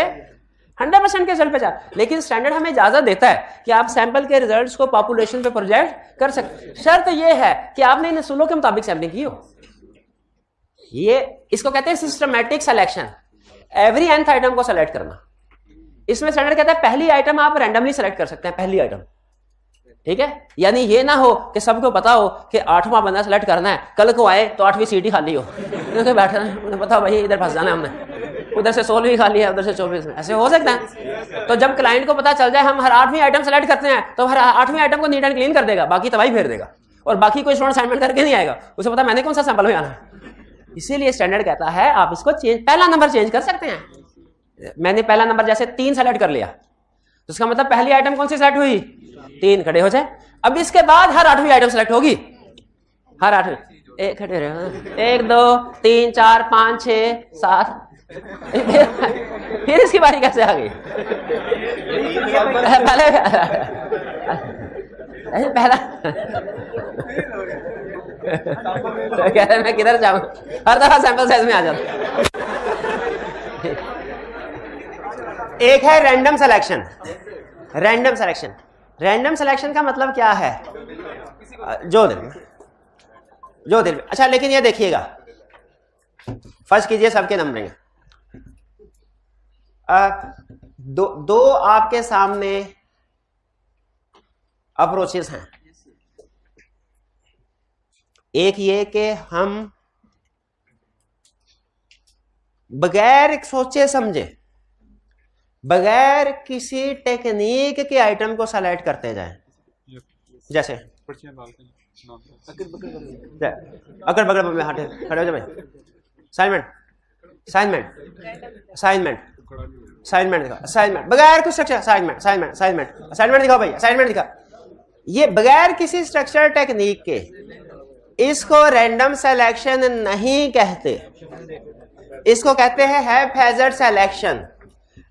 100% के रिजल्ट पे जा। लेकिन स्टैंडर्ड हमें इजाजत देता है कि आप सैंपल के रिजल्ट्स को पॉपुलेशन पे प्रोजेक्ट कर सकते। शर्त यह है कि आपने इन असूलों के मुताबिक सैंपलिंग की हो। ये इसको कहते हैं systematic selection. Every nth item को सेलेक्ट करना। इसमें स्टैंडर्ड कहता है पहली आइटम आप रैंडमली सेलेक्ट कर सकते हैं, पहली आइटम। ठीक है? यानी ये ना हो कि सबको पता हो कि 8वां बंदा सेलेक्ट करना है, कल को आए तो 8वीं सीट ही खाली हो, तो बैठा उन्हें पता भाई इधर फंस जाना है हमने, उधर से 16वीं खाली है, उधर से 24। ऐसे हो सकता है। तो जब क्लाइंट को पता चल जाए हम हर 8वीं आइटम सेलेक्ट करते हैं तो हर 8वीं आइटम को नीट एंड क्लीन कर देगा, बाकी तबाही फेर देगा और बाकी कोई स्टूडेंट असाइनमेंट करके नहीं आएगा। उसे पता मैंने कौन सा सैंपल में आना है। इसीलिए स्टैंडर्ड कहता है आप इसको चेंज, पहला नंबर चेंज कर सकते हैं। मैंने पहला नंबर जैसे 3 सेलेक्ट कर लिया तो इसका मतलब पहली आइटम कौन सी सेलेक्ट हुई? 3। खड़े हो जाए। अब इसके बाद हर 8वीं आइटम सेलेक्ट होगी। हर 8वीं एक खड़े रहे 1 2 3 4 5 6 7। फिर इसकी बारी कैसे आ गई? पहला कह रहे मैं किधर जाऊं, हर दफा सैंपल साइज में आ जाता। एक है random selection. Random selection, random selection का मतलब क्या है? जो दिल में। अच्छा लेकिन ये देखिएगा, फर्स्ट कीजिए सबके नंबरिंग। दो आपके सामने अप्रोचेस हैं। एक ये कि हम बगैर सोचे समझे बगैर किसी टेक्निक के आइटम को सेलेक्ट करते जाएं। जैसे अगर बगल में हटे खड़े हो जाए भाई, असाइनमेंट असाइनमेंट असाइनमेंट असाइनमेंट दिखाओ, असाइनमेंट बगैर कुछ structure, assignment assignment assignment assignment दिखाओ भाई, असाइनमेंट दिखा। ये बगैर किसी स्ट्रक्चर टेक्निक के, इसको रैंडम सिलेक्शन नहीं कहते, इसको कहते हैं हैप्पैज़ार्ड सिलेक्शन,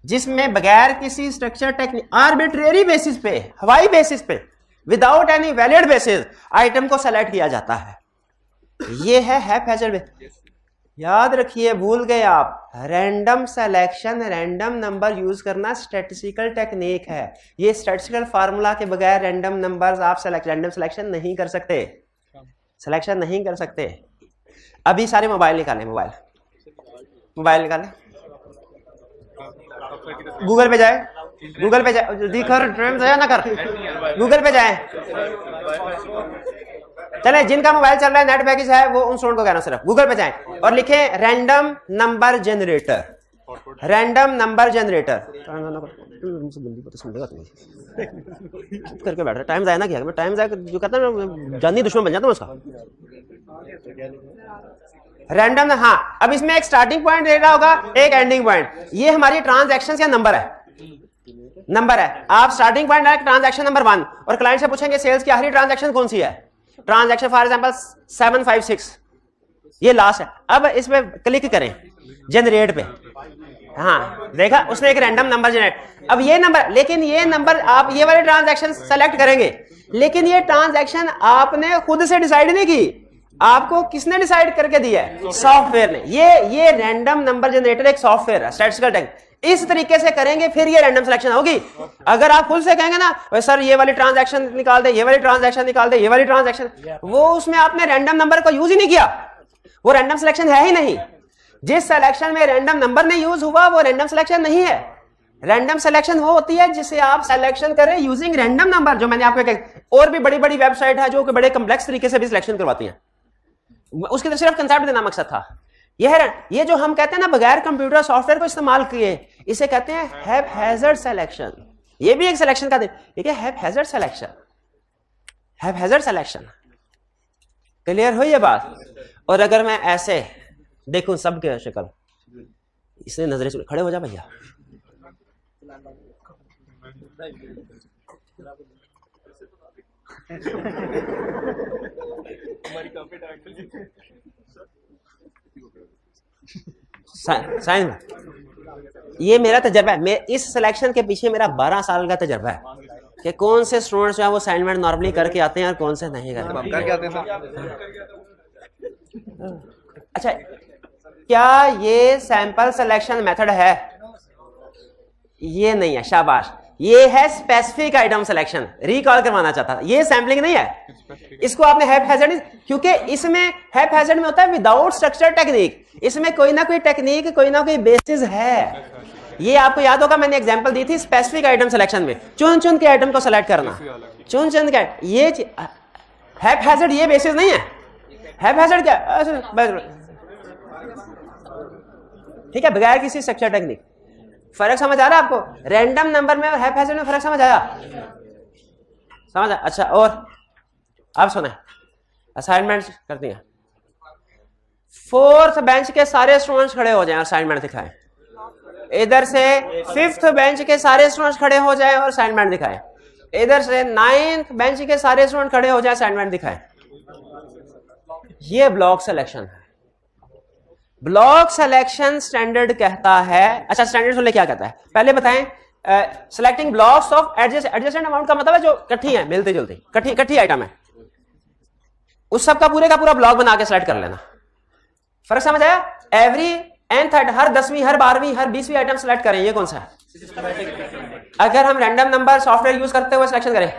जिसमें बगैर किसी स्ट्रक्चर टेक्निक आर्बिट्रेरी बेसिस पे, हवाई बेसिस पे, without any valid basis item को सेलेक्ट किया जाता है। ये है हैप्पैज़ार्ड। याद रखिए, भूल गए आप, random selection, random number use करना स्टैटिस्टिकल टेक्निक है। ये स्टैटिस्टिकल फार्मूला के बगैर रैंडम नंबर्स आप रैंडम सिलेक्शन नहीं कर सकते, सिलेक्शन नहीं कर सकते। अभी सारे मोबाइल निकालें, मोबाइल निकालें, गूगल पे जाए, गूगल पे जाए, दिखर टाइम जाया ना कर, गूगल पे जाए। चले, जिनका मोबाइल चल रहा है, नेट पैकेज है, वो उन स्टूडेंट को कहना सिर्फ गूगल पे जाएं और लिखें random number generator, random number generator. करके बैठ रहा, टाइम जाया ना किया, टाइम जाया जो कहता है ना, जानी दुश्मन बन जाता हूं उसका। रैंडम, हाँ। अब इसमें एक स्टार्टिंग पॉइंट दे रहा होगा, एक एंडिंग पॉइंट। ये हमारी ट्रांजैक्शन का नंबर है। आप स्टार्टिंग पॉइंट है ट्रांजैक्शन नंबर 1 और क्लाइंट से पूछेंगे सेल्स की आखिरी ट्रांजैक्शन कौन सी है, ट्रांजैक्शन फॉर एग्जांपल 756, ये लास्ट है। अब इस पे क्लिक करें, जनरेट पे, हाँ देखा उसने एक रैंडम नंबर जनरेट। अब ये नंबर, लेकिन ये नंबर आप ये वाले ट्रांजैक्शन सेलेक्ट करेंगे, लेकिन ये ट्रांजैक्शन आपने खुद से डिसाइड नहीं की, आपको किसने डिसाइड करके दिया है, सॉफ्टवेयर ने। ये रैंडम नंबर जनरेटर एक सॉफ्टवेयर है, स्टैटिस्टिकल टेक्निक। इस तरीके से करेंगे फिर ये रैंडम सिलेक्शन होगी। अगर आप खुद से कहेंगे ना सर ये वाली ट्रांजैक्शन निकाल दे, ये वाली ट्रांजैक्शन निकाल दे, ये वाली ट्रांजैक्शन, वो उसमें आपने रैंडम नंबर को यूज ही नहीं किया, वो रैंडम सिलेक्शन है ही नहीं। जिस सिलेक्शन में रैंडम नंबर ने यूज हुआ वो रैंडम सिलेक्शन नहीं है। रैंडम सिलेक्शन वो होती है जिसे आप सिलेक्शन करें यूजिंग रैंडम नंबर, जो मैंने आपको कहा। और भी बड़ी बड़ी वेबसाइट है जो कि बड़े कम्प्लेक्स तरीके से भी सिलेक्शन करवाती हैं, उसके तो सिर्फ कंसेप्ट देना मकसद था। ये जो हम कहते हैं ना बगैर कंप्यूटर सॉफ्टवेयर को इस्तेमाल किए, इसे कहते हैं हैप्पैज़ार्ड सिलेक्शन। ये भी एक सिलेक्शन का ठीक है, हैप्पैज़ार्ड सिलेक्शन, हैप्पैज़ार्ड सिलेक्शन। क्लियर हुई ये बात। और अगर मैं ऐसे देखूं सबके शक्ल, इसने नजरें से खड़े हो जा भैया, साइंस, ये मेरा तजर्बा है। इस सिलेक्शन के पीछे मेरा 12 साल का तजर्बा है कि कौन से स्टूडेंट्स जो है वो असाइनमेंट नॉर्मली करके आते हैं और कौन से नहीं करके आते हैं। अच्छा, क्या ये सैंपल सिलेक्शन मेथड है? ये नहीं है, शाबाश। ये है स्पेसिफिक आइटम सिलेक्शन, रिकॉल करवाना चाहता था। ये सैम्पलिंग नहीं है, इसको आपने हैप्पैज़ार्ड, क्योंकि इसमें हैप्पैज़ार्ड में होता है विदाउट स्ट्रक्चर टेक्निक, इसमें कोई ना कोई टेक्निक, कोई ना कोई बेसिस है। ये आपको याद होगा, मैंने एग्जांपल दी थी स्पेसिफिक आइटम सिलेक्शन में, चुन के आइटम को सेलेक्ट करना, चुन के। ये हैप्पैज़ार्ड ये बेसिस नहीं है। हैप्पैज़ार्ड क्या, ठीक है, बगैर किसी स्ट्रक्चर टेक्निक। फर्क समझ आ रहा है आपको? रैंडम नंबर में और हैप्पैज़ार्ड में फर्क समझ आया? समझ आया? अच्छा, और अब सुने, असाइनमेंट करती हैं। 4th बेंच के सारे स्टूडेंट्स खड़े हो जाएं और असाइनमेंट दिखाएं। इधर से 5th बेंच के सारे स्टूडेंट्स खड़े हो जाएं और असाइनमेंट दिखाएं। इधर से 9th बेंच के सारे स्टूडेंट खड़े हो जाएं, असाइनमेंट दिखाएं। ये ब्लॉक सिलेक्शन है। ब्लॉक सिलेक्शन स्टैंडर्ड कहता है, अच्छा स्टैंडर्ड सुन ले क्या कहता है, पहले बताएं। Selecting blocks of adjacent amount का मतलब है जो इकट्ठी है, मिलती जुलती इकट्ठी आइटम है, उस सब का पूरा ब्लॉक बना के सेलेक्ट कर लेना। फर्क समझ आया? एवरी nth हर 10वीं, हर 12वीं, हर 20वीं आइटम सेलेक्ट करें, ये कौन सा है? अगर हम रैंडम नंबर सॉफ्टवेयर यूज करते हुए सिलेक्शन करें,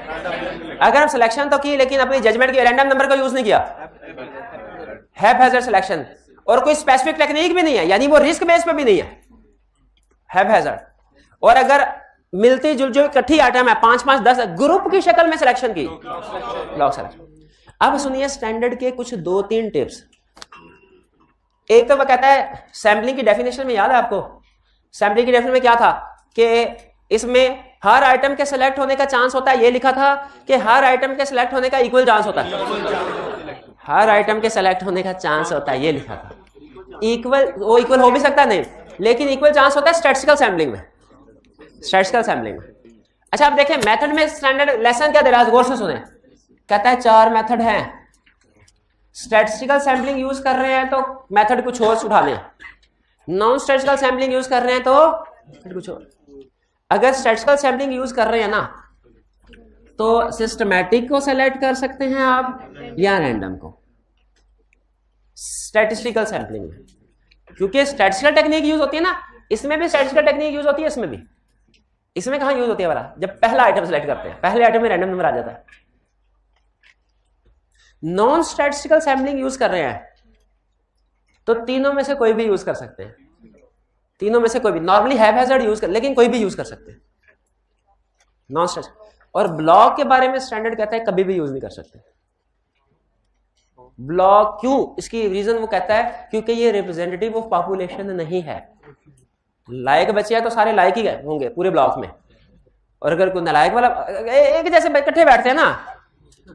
अगर हम सिलेक्शन तो की लेकिन अपनी जजमेंट की रैंडम नंबर का यूज नहीं किया, हैप्पैज़ार्ड सिलेक्शन। और कोई स्पेसिफिक टेक्निक भी नहीं है, यानी वो रिस्क बेस पे भी नहीं है, हैप्पैज़ार्ड। और अगर मिलती जुल जो इकट्ठी आइटम है 5-5, 10 ग्रुप की शक्ल में सिलेक्शन की, ब्लॉक सिलेक्शन। अब सुनिए स्टैंडर्ड के कुछ 2-3 टिप्स। एक तो वो कहता है सैम्पलिंग की डेफिनेशन में, याद है आपको सैम्पलिंग की डेफिनेशन में क्या था? कि इसमें हर आइटम के सिलेक्ट होने का चांस होता है, ये लिखा था कि हर आइटम के सिलेक्ट होने का इक्वल चांस होता है, हर आइटम के सिलेक्ट होने का चांस होता है, ये लिखा था। इक्वल, वो इक्वल हो भी सकता नहीं, लेकिन इक्वल चांस होता है स्टैटिस्टिकल सैम्पलिंग में, स्टैटिस्टिकल सैम्पलिंग में। अच्छा आप देखें मेथड में स्टैंडर्ड लेसन क्या दे रहा है, गौर से सुने। कहता है 4 मेथड हैं, स्टैटिस्टिकल सैम्पलिंग यूज कर रहे हैं तो मेथड कुछ और उठा लें, नॉन स्टैटिस्टिकल सैम्पलिंग यूज कर रहे हैं तो कुछ और। अगर स्टैटिस्टिकल सैम्पलिंग यूज कर रहे हैं ना तो सिस्टमैटिक को सेलेक्ट कर सकते हैं आप या रैंडम को स्टैटिस्टिकल सैम्पलिंग में, क्योंकि स्टैटिस्टिकल टेक्निक यूज होती है ना, इसमें भी स्टैटिस्टिकल टेक्निक यूज होती है, इसमें भी। इसमें कहां यूज होती है वाला, जब पहला आइटम सेलेक्ट करते हैं, पहले आइटम में रैंडम नंबर आ जाता है। नॉन स्टैटिस्टिकल सैम्पलिंग यूज कर रहे हैं तो तीनों में से कोई भी यूज कर सकते हैं, तीनों में से कोई भी, नॉर्मली हैphazard यूज कर, लेकिन कोई भी यूज कर सकते हैं नॉन स्टैटिस्टिकल। और ब्लॉक के बारे में स्टैंडर्ड कहता है कभी भी यूज नहीं कर सकते ब्लॉक। क्यों? इसकी रीजन वो कहता है क्योंकि ये रिप्रेजेंटेटिव ऑफ पॉपुलेशन नहीं है। लायक बचे हैं तो सारे लायक ही होंगे पूरे ब्लॉक में, और अगर कोई नालायक वाला, एक जैसे इकट्ठे बैठते हैं ना,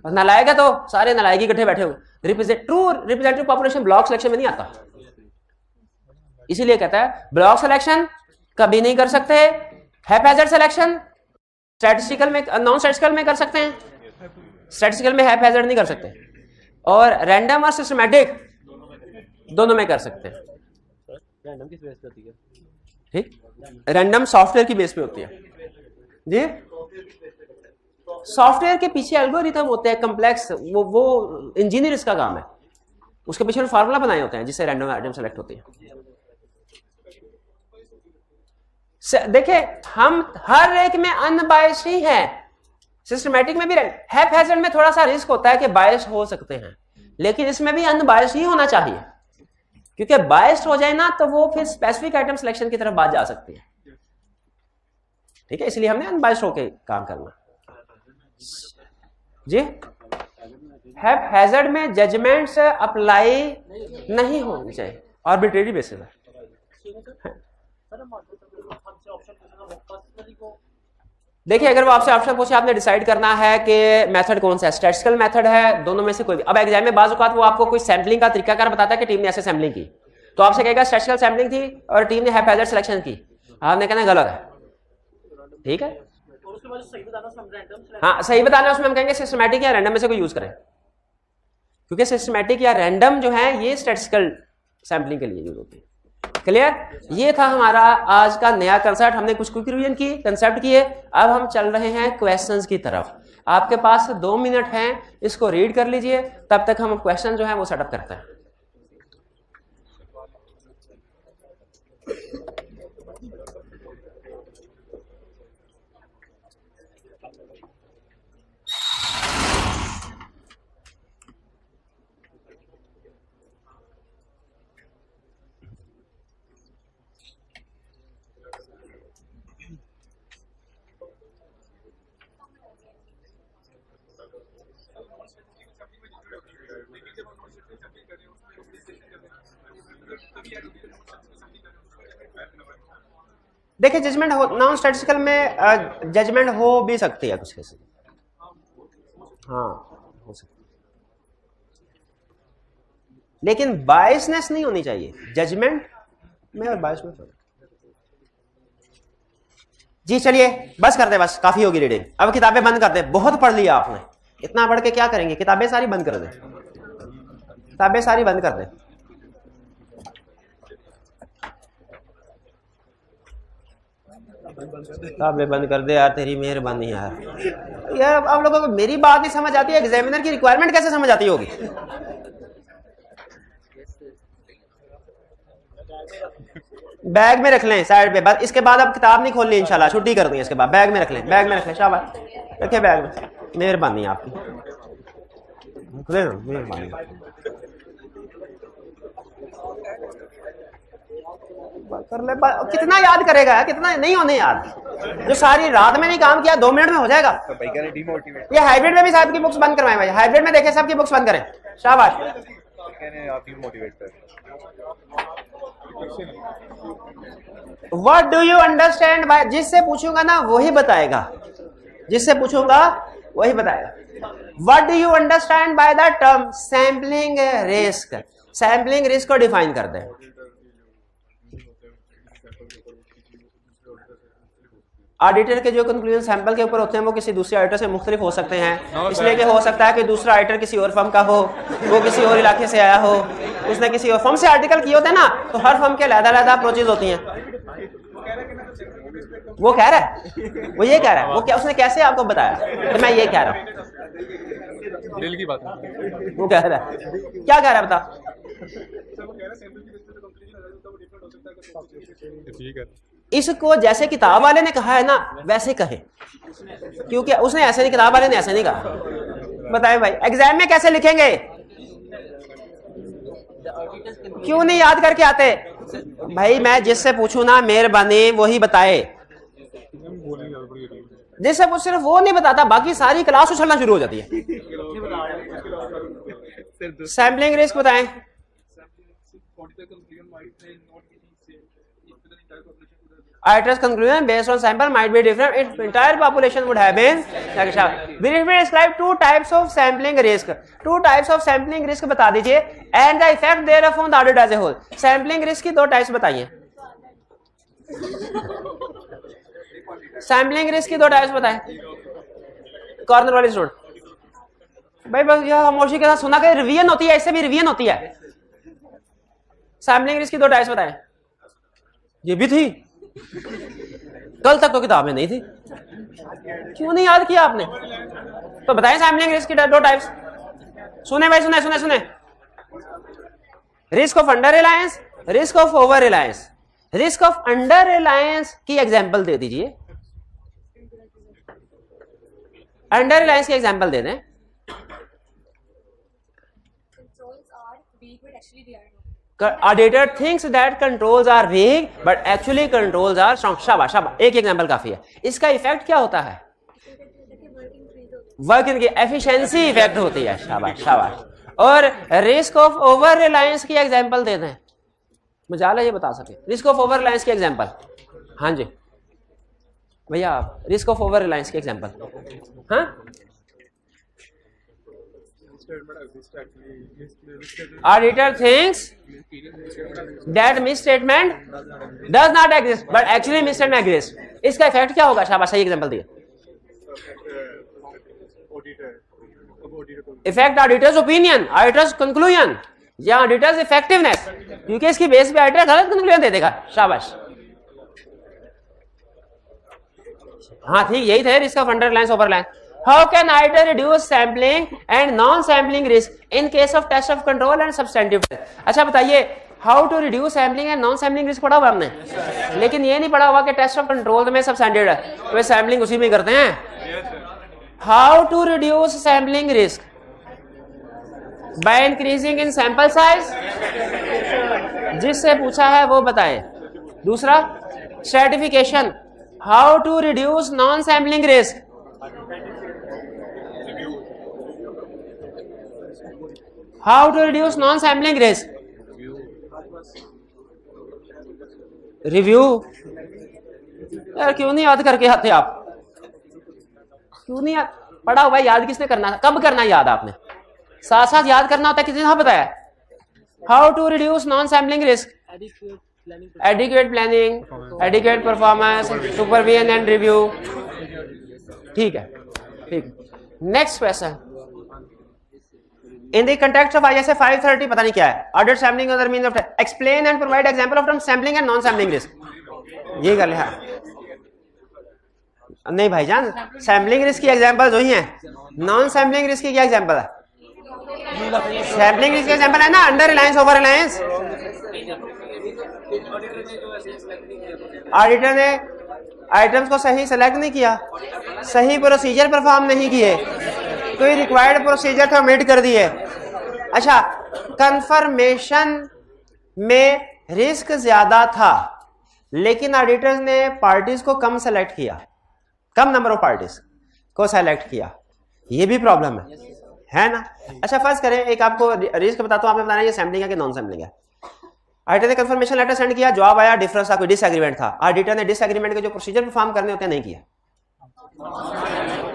और नालायक है तो सारे नालायक इकट्ठे बैठे होंगे। True representative population block selection में नहीं आता, इसीलिए कहता है ब्लॉक सिलेक्शन कभी नहीं कर सकते, हैphazard सिलेक्शन स्टैटिस्टिकल में, नॉन स्टैटिस्टिकल में कर सकते हैं, स्टैटिस्टिकल में हैphazard नहीं कर सकते, और रैंडम और सिस्टमैटिक दोनों में कर सकते हैं। रैंडम किस बेस पे होती है? ठीक, रैंडम सॉफ्टवेयर की बेस पे होती है जी। सॉफ्टवेयर के पीछे एल्गोरिथम होते हैं कॉम्प्लेक्स, वो इंजीनियर का काम है, उसके पीछे फार्मूला बनाए होते हैं जिससे रैंडम आइटम सेलेक्ट होती है। देखिए हम हर एक में अनबायस्ड ही हैं, सिस्टमैटिक में भी हैphazard में थोड़ा सा रिस्क होता है कि बायस्ड हो सकते हैं, लेकिन इसमें भी अनबायस्ड ही होना चाहिए, क्योंकि बायस्ड हो जाए ना तो वो फिर स्पेसिफिक आइटम सिलेक्शन की तरफ बात जा सकती है। ठीक है, इसलिए हमने अनबायस्ड होके काम करना जी। हैphazard में जजमेंट्स अप्लाई नहीं होनी चाहिए, आर्बिट्रेरी बेसिस है। देखिए अगर वो आपसे ऑप्शन पूछे, आपने डिसाइड करना है कि मेथड कौन सा है, स्टैटिस्टिकल मेथड है, दोनों में से कोई भी। अब एग्जाम में बाज़ औक़ात वो आपको कोई सैम्पलिंग का तरीकाकार बताता है कि टीम ने ऐसे सैम्पलिंग की, तो आपसे कहेगा स्टैटिस्टिकल सैम्पलिंग थी और टीम ने हैphazard सिलेक्शन की, आपने कहना गलत है। ठीक है, हाँ सही बताना, उसमें हम कहेंगे सिस्टमैटिक या रैंडम में से कोई यूज करें, क्योंकि सिस्टमैटिक या रैंडम जो है ये स्टैटिस्टिकल सैम्पलिंग के लिए यूज होती है। क्लियर? ये था हमारा आज का नया कंसेप्ट, हमने कुछ क्विक रिवीजन की, कंसेप्ट किए। अब हम चल रहे हैं क्वेश्चंस की तरफ। आपके पास 2 मिनट हैं, इसको रीड कर लीजिए, तब तक हम क्वेश्चन जो है वो सेटअप करते हैं। देखिए जजमेंट हो, नॉन स्टैटिस्टिकल में जजमेंट हो भी सकती है कुछ ऐसे, हाँ हो सकती, लेकिन बायसनेस नहीं होनी चाहिए जजमेंट में और बायस में। जी चलिए बस कर दे, बस काफी होगी रीडिंग, अब किताबें बंद कर दे, बहुत पढ़ लिया आपने, इतना पढ़ के क्या करेंगे, किताबें सारी बंद कर दे, किताबें सारी बंद कर दे। किताबें बंद कर दे यार, तेरी मेहरबानी यार। यार आप लोगों को मेरी बात नहीं समझ आती है, एग्जामिनर की रिक्वायरमेंट कैसे समझ आती होगी। बैग में रख लें साइड पे, बस इसके बाद अब किताब नहीं खोलनी इंशाल्लाह, छुट्टी कर दी इसके बाद, बैग में रख लें, बैग में रख लें, शाबाश रखे बैग में, मेहरबानी आपकी, मेहरबानी। कर ले, कितना याद करेगा, कितना नहीं होने याद, जो सारी रात में नहीं काम किया 2 मिनट में हो जाएगा। ये हाइब्रिड में भी साहब की बुक्स बंद करवाएं भाई, हाइब्रिड में देखे सबकी बुक्स बंद करें, शाबाश। What do you understand by, जिससे पूछूंगा ना वही बताएगा, जिससे पूछूंगा वही बताएगा। What do you understand by the term sampling risk, sampling risk को डिफाइन कर दें। ऑडिटर के जो कंक्लूजन सैंपल के ऊपर होते हैं वो किसी दूसरे ऑडिटर से मुख्तलिफ हो सकते हैं, इसलिए कि हो सकता है कि दूसरा ऑडिटर किसी और फर्म का हो, वो किसी और इलाके से आया हो, उसने किसी और फर्म से आर्टिकल किए होते हैं ना, तो हर फर्म के अलग-अलग अप्रोचेज होती हैं। वो कह रहा है, वो ये कह रहा है, वो क्या उसने कैसे आपको बताया कि मैं ये कह रहा हूँ, दिल की बात है। वो कह रहा है, क्या कह रहा है बता। ठीक है, इसको जैसे किताब वाले ने कहा है ना वैसे कहे, क्योंकि उसने ऐसे नहीं, किताब वाले ने ऐसे नहीं कहा। बताएं भाई एग्जाम में कैसे लिखेंगे, क्यों नहीं याद करके आते भाई। मैं जिससे पूछूं ना मेहरबानी वही बताए, जिससे पूछ सिर्फ वो नहीं बताता, बाकी सारी क्लास उछलना शुरू हो जाती है। सैम्पलिंग रिस्क बताएं। Auditor's conclusion based on sample might be different if entire population would have been briefly describe two types of sampling risk, two types of sampling risk बता दीजिए and the effect thereof on the audit as a whole। sampling risk की दो types बताइए, sampling risk की दो types बताएं। Corner वाली student भाई बस यह खामोशी के साथ सुना कि रिवीजन होती है, इससे भी रिवीजन होती है। सैम्पलिंग रिस्क की दो टाइप्स बताएं। ये भी थी, कल तक तो किताब में नहीं थी, क्यों नहीं याद किया आपने? तो बताएं सैम्पलिंग रिस्क की दो टाइप्स। सुने भाई, सुने सुने सुने। Risk of under Reliance, risk of over Reliance. Risk of under Reliance की एग्जांपल दे दीजिए, अंडर रिलायंस की एग्जांपल दे दें। Auditor thinks that controls are weak, but actually controls are strong। शाबाश शाबाश, एक एग्जांपल काफी है। इसका इफेक्ट क्या होता है? वर्क इनकी एफिशिएंसी इफेक्ट होती है। शाबाश शाबाश। और रिस्क ऑफ ओवर रिलायंस की एग्जांपल दे दें, मजाल है ये बता सके। रिस्क ऑफ ओवर रिलायंस की एग्जांपल, हाँ जी भैया, रिस्क ऑफ ओवर रिलायंस की एग्जांपल। हाँ, Auditor thinks that misstatement does not exist, but actually misstatement exists। इसका इफेक्ट क्या होगा? शाबाश, सही एग्जांपल दिए। Effect auditors opinion, auditors conclusion या ऑडिटर्स इफेक्टिवनेस, क्योंकि इसकी बेस पे ऑडिटर गलत कंक्लूजन दे देगा। शाबाश, हाँ ठीक, यही थे risk of under Reliance over Reliance. How can auditor reduce sampling and non-sampling risk in case of test of control and substantive test? अच्छा बताइए, how to reduce sampling and non-sampling risk पढ़ा हुआ हमने, लेकिन ये नहीं पढ़ा हुआ कि टेस्ट ऑफ कंट्रोल में सबस्टैंडर्ड है, वे सैम्पलिंग उसी में करते हैं। How to reduce sampling risk? By increasing in sample size, जिससे पूछा है वो बताए। दूसरा stratification, how to reduce non-sampling risk? How to reduce non-sampling risk? Review। यार क्यों नहीं याद करके आते आप? क्यों नहीं याद? पढ़ा हुआ याद किसने करना है? कब करना याद आपने? साथ साथ याद करना होता है। किसने बताया? How to reduce non-sampling risk? Adequate planning, adequate performance, supervision and review। ठीक है, ठीक। Next question, in the context of ISA 530 पता नहीं क्या है, audit sampling other means of explain and provide example of term sampling and non sampling risk। ये कर लिया नहीं भाईजान, सैम्पलिंग रिस्क की एग्जांपल वही है, नॉन सैम्पलिंग रिस्क की क्या एग्जांपल है? सैम्पलिंग रिस्क की एग्जांपल है ना under Reliance over Reliance. Auditor ने आइटम्स को सही सेलेक्ट नहीं किया, सही प्रोसीजर परफॉर्म नहीं किए, कोई रिक्वायर्ड प्रोसीजर था ओमिट कर दिए। अच्छा, कंफर्मेशन में रिस्क ज्यादा था लेकिन ऑडिटर्स ने पार्टीज को कम सेलेक्ट किया, कम नंबर ऑफ पार्टीज को सेलेक्ट किया, ये भी प्रॉब्लम है ना? अच्छा फर्स्ट करें, एक आपको रिस्क बताता हूं, आपने बताना ये सैम्पलिंग है कि नॉन सैम्पलिंग है। ऑडिटर ने कंफर्मेशन लेटर सेंड किया, जवाब आया डिफरेंस था, कोई डिसएग्रीमेंट था। ऑडिटर ने डिसएग्रीमेंट के जो प्रोसीजर परफॉर्म करने होते हैं नहीं किया।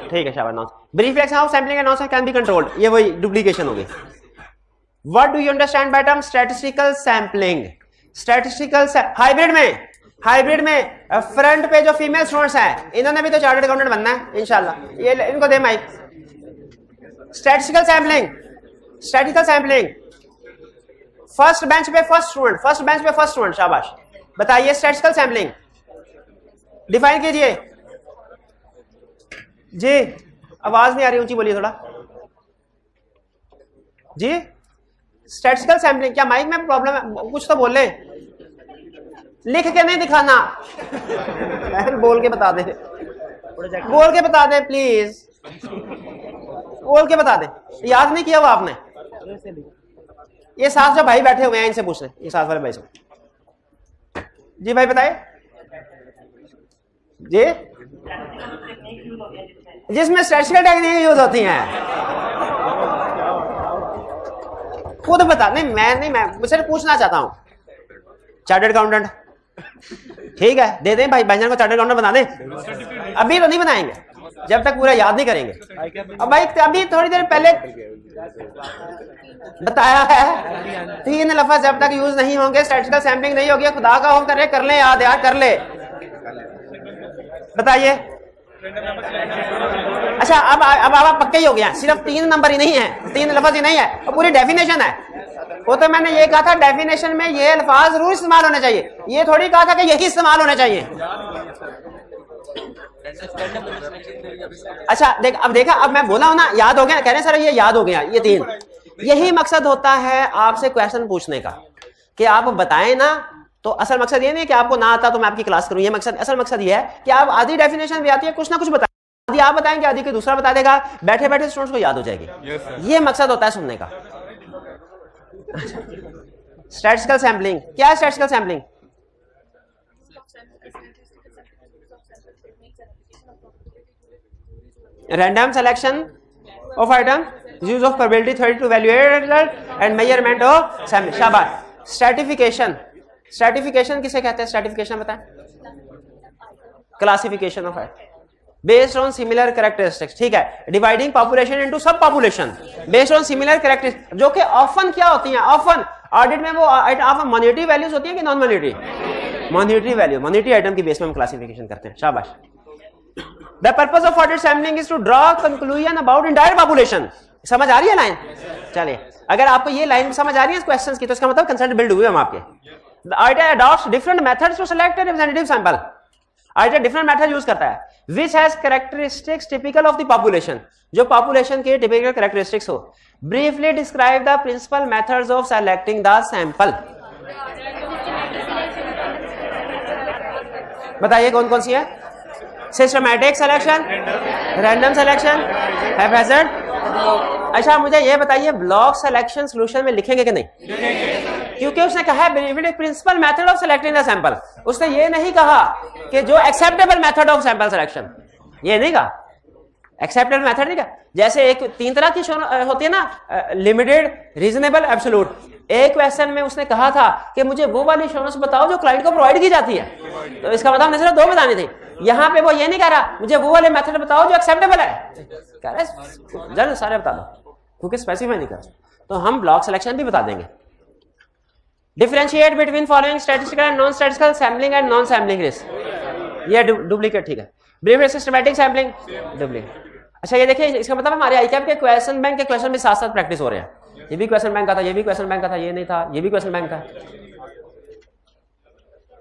ठीक है शाबाश। Non brief action how sampling and non can be controlled, ये वही डुप्लीकेशन होगी। What do you understand by term statistical sampling? Statistical hybrid में फ्रंट पे जो फीमेल स्टूडेंट्स हैं इन्होंने भी तो चार्टर्ड अकाउंटेंट बनना है इंशाल्लाह, ये इनको दे mic. Statistical sampling first bench पे फर्स्ट स्टूडेंट, शाबाश। बताइए स्टैटिस्टिकल सैंपलिंग डिफाइन कीजिए जी। आवाज नहीं आ रही, ऊंची बोलिए थोड़ा जी। स्टैटिस्टिकल सैंपलिंग, क्या माइक में प्रॉब्लम है? कुछ तो बोल ले, लिख के नहीं दिखाना। बोल के बता दे, प्लीज बोल के बता दे। याद नहीं किया वो आपने? ये साथ जो भाई बैठे हुए हैं इनसे पूछ ले, ये साथ वाले भाई से। जी भाई बताए जी। जिसमें स्टैटिस्टिकल टेक्निक यूज होती हैं, खुद बता। नहीं मैं मुझसे पूछना चाहता हूं। चार्टर्ड अकाउंटेंट ठीक है, दे दें भाई भाईजान को चार्टर्ड अकाउंटेंट बना दें। अभी तो नहीं बनाएंगे जब तक पूरा याद नहीं करेंगे। अब भाई अभी थोड़ी देर पहले बताया है 3 लफ्ज जब तक यूज नहीं होंगे स्टैटिस्टिकल सैंपलिंग नहीं होगी। खुदा का होम करे, कर ले, याद कर ले। बताइए। अच्छा अब आप पक्के ही हो गया, सिर्फ 3 नंबर ही नहीं है, 3 लफ्ज ही नहीं है, और पूरी डेफिनेशन है। वो तो मैंने ये कहा था डेफिनेशन में ये अल्फाज जरूर इस्तेमाल होने चाहिए, ये थोड़ी कहा था कि यही इस्तेमाल होने चाहिए। अच्छा देख, अब देखा, अब मैं बोला हूं ना, याद हो गया, कह रहे सर ये याद हो गया, ये 3। यही मकसद होता है आपसे क्वेश्चन पूछने का कि आप बताएं ना। तो असल मकसद ये नहीं कि आपको ना आता तो मैं आपकी क्लास करूं, ये मकसद, असल मकसद ये है कि आप आधी डेफिनेशन भी आती है, कुछ ना कुछ बताएं, आधी आप बताएंगे, आधी कोई दूसरा बता देगा, बैठे बैठे स्टूडेंट्स को याद हो जाएगी। ये मकसद होता है सुनने का। स्टैटिस्टिकल सैंपलिंग क्या है? Statistical sampling random selection of item, use of probability theory to evaluate and measurement of sample. शाबाश। स्ट्रैटिफिकेशन किसे कहते हैं? स्ट्रैटिफिकेशन बताएं। Classification of item based on similar characteristics. ठीक है। Dividing population into sub population based on similar characteristics, जो कि often क्या होती हैं? ऑफन ऑडिट में वो ऑफन मॉनिटरी वैल्यूज होती हैं कि non monetary? Monetary value, monetary item की बेस में हम क्लासिफिकेशन करते हैं। शाबाश। The purpose of audit sampling is to draw conclusion about entire population. समझ आ रही है लाइन? चलिए, अगर आपको ये लाइन समझ आ रही है इस क्वेश्चंस की, तो इसका मतलब कंसेंट बिल्ड हुए हम आपके। The auditor adopts different methods to select a representative sample. Auditor different method use करता है which has characteristics typical of the population, जो population के typical characteristics हो। Briefly describe the principal methods of selecting the sample. बताइए कौन कौन सी है? Systematic selection, random selection, haphazard. अच्छा मुझे ये बताइए ब्लॉक सिलेक्शन सॉल्यूशन में लिखेंगे कि नहीं? क्योंकि उसने कहा है principal method of selecting the sample, उसने ये नहीं कहा कि जो acceptable method of sample selection, ये नहीं कहा, एक्सेप्टेबल मेथड नहीं कहा। जैसे एक 3 तरह की होती है ना, लिमिटेड, रीजनेबल, एब्सोल्यूट। एक क्वेश्चन में उसने कहा था कि मुझे वो वाली एश्योरेंस बताओ जो क्लाइंट को प्रोवाइड की जाती है, तो इसका मतलब सिर्फ 2 बतानी थी। यहां पे वो ये नहीं कह रहा मुझे वो वाले मेथड बताओ जो एक्सेप्टेबल है, कह रहे जल्द सारे बता दो, क्योंकि स्पेसिफाई नहीं कर। तो हम ब्लॉक सिलेक्शन भी बता देंगे। Differentiate between following statistical and non statistical sampling and non sampling risk. ये डुप्लीकेट, ठीक है। Brief systematic sampling, duplicate. अच्छा ये देखिए, इसका मतलब हमारे आईकैप के क्वेश्चन बैंक के क्वेश्चन भी साथ साथ प्रैक्टिस हो रहे हैं। ये भी क्वेश्चन बैंक का था, ये भी क्वेश्चन बैंक का था, ये नहीं था, ये भी क्वेश्चन बैंक का।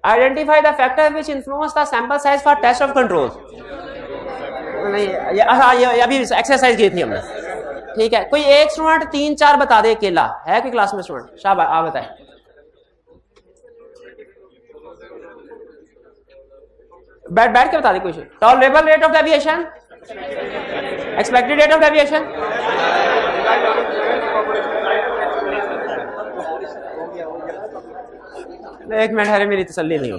Identify the factor which influence the sample size for test of control. नहीं ये अभी एक्सरसाइज की थी हमने, ठीक है। कोई एक स्टूडेंट 3-4 बता दे अकेला, है कोई क्लास में स्टूडेंट? शाबाश, आप बताएं। बैठ के बता दे कोई। Tolerable rate of deviation, expected rate of deviation, एक मिनट, अरे मेरी तसल्ली नहीं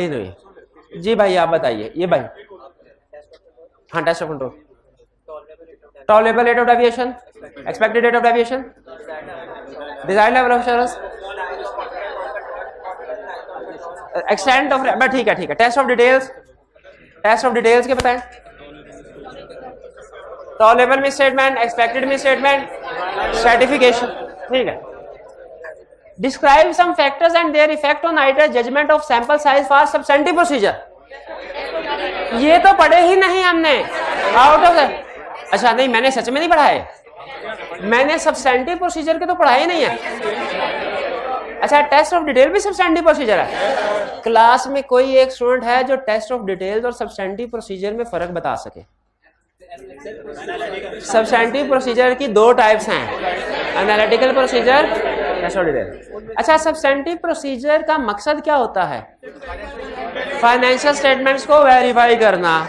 हुई जी भाई, आप बताइए। ये भाई, हाँ, test of control, tolerable rate of deviation, expected rate of deviation, desired level of assurance, extent of, ठीक है। टेस्ट ऑफ डिटेल्स, के बताएं। Tolerable misstatement, expected misstatement, certification, ठीक है। Describe some factors and their effect on auditor judgement of sample size for substantive procedure. ये तो पढ़े ही नहीं हमने आउट ऑफ द, अच्छा नहीं, मैंने सच में नहीं पढ़ा है, मैंने सब्सटेंटिव प्रोसीजर के तो पढ़ा ही नहीं है। अच्छा, टेस्ट ऑफ डिटेल भी सब्सटेंटिव प्रोसीजर है। क्लास में कोई एक स्टूडेंट है जो टेस्ट ऑफ डिटेल्स और सब्सटेंटिव प्रोसीजर में फर्क बता सके? सब्सटेंटिव प्रोसीजर की दो टाइप्स हैं, analytical procedure, test of detail. अच्छा, सब्सटेंटिव प्रोसीजर का मकसद क्या होता है? फाइनेंशियल स्टेटमेंट्स को वेरीफाई करना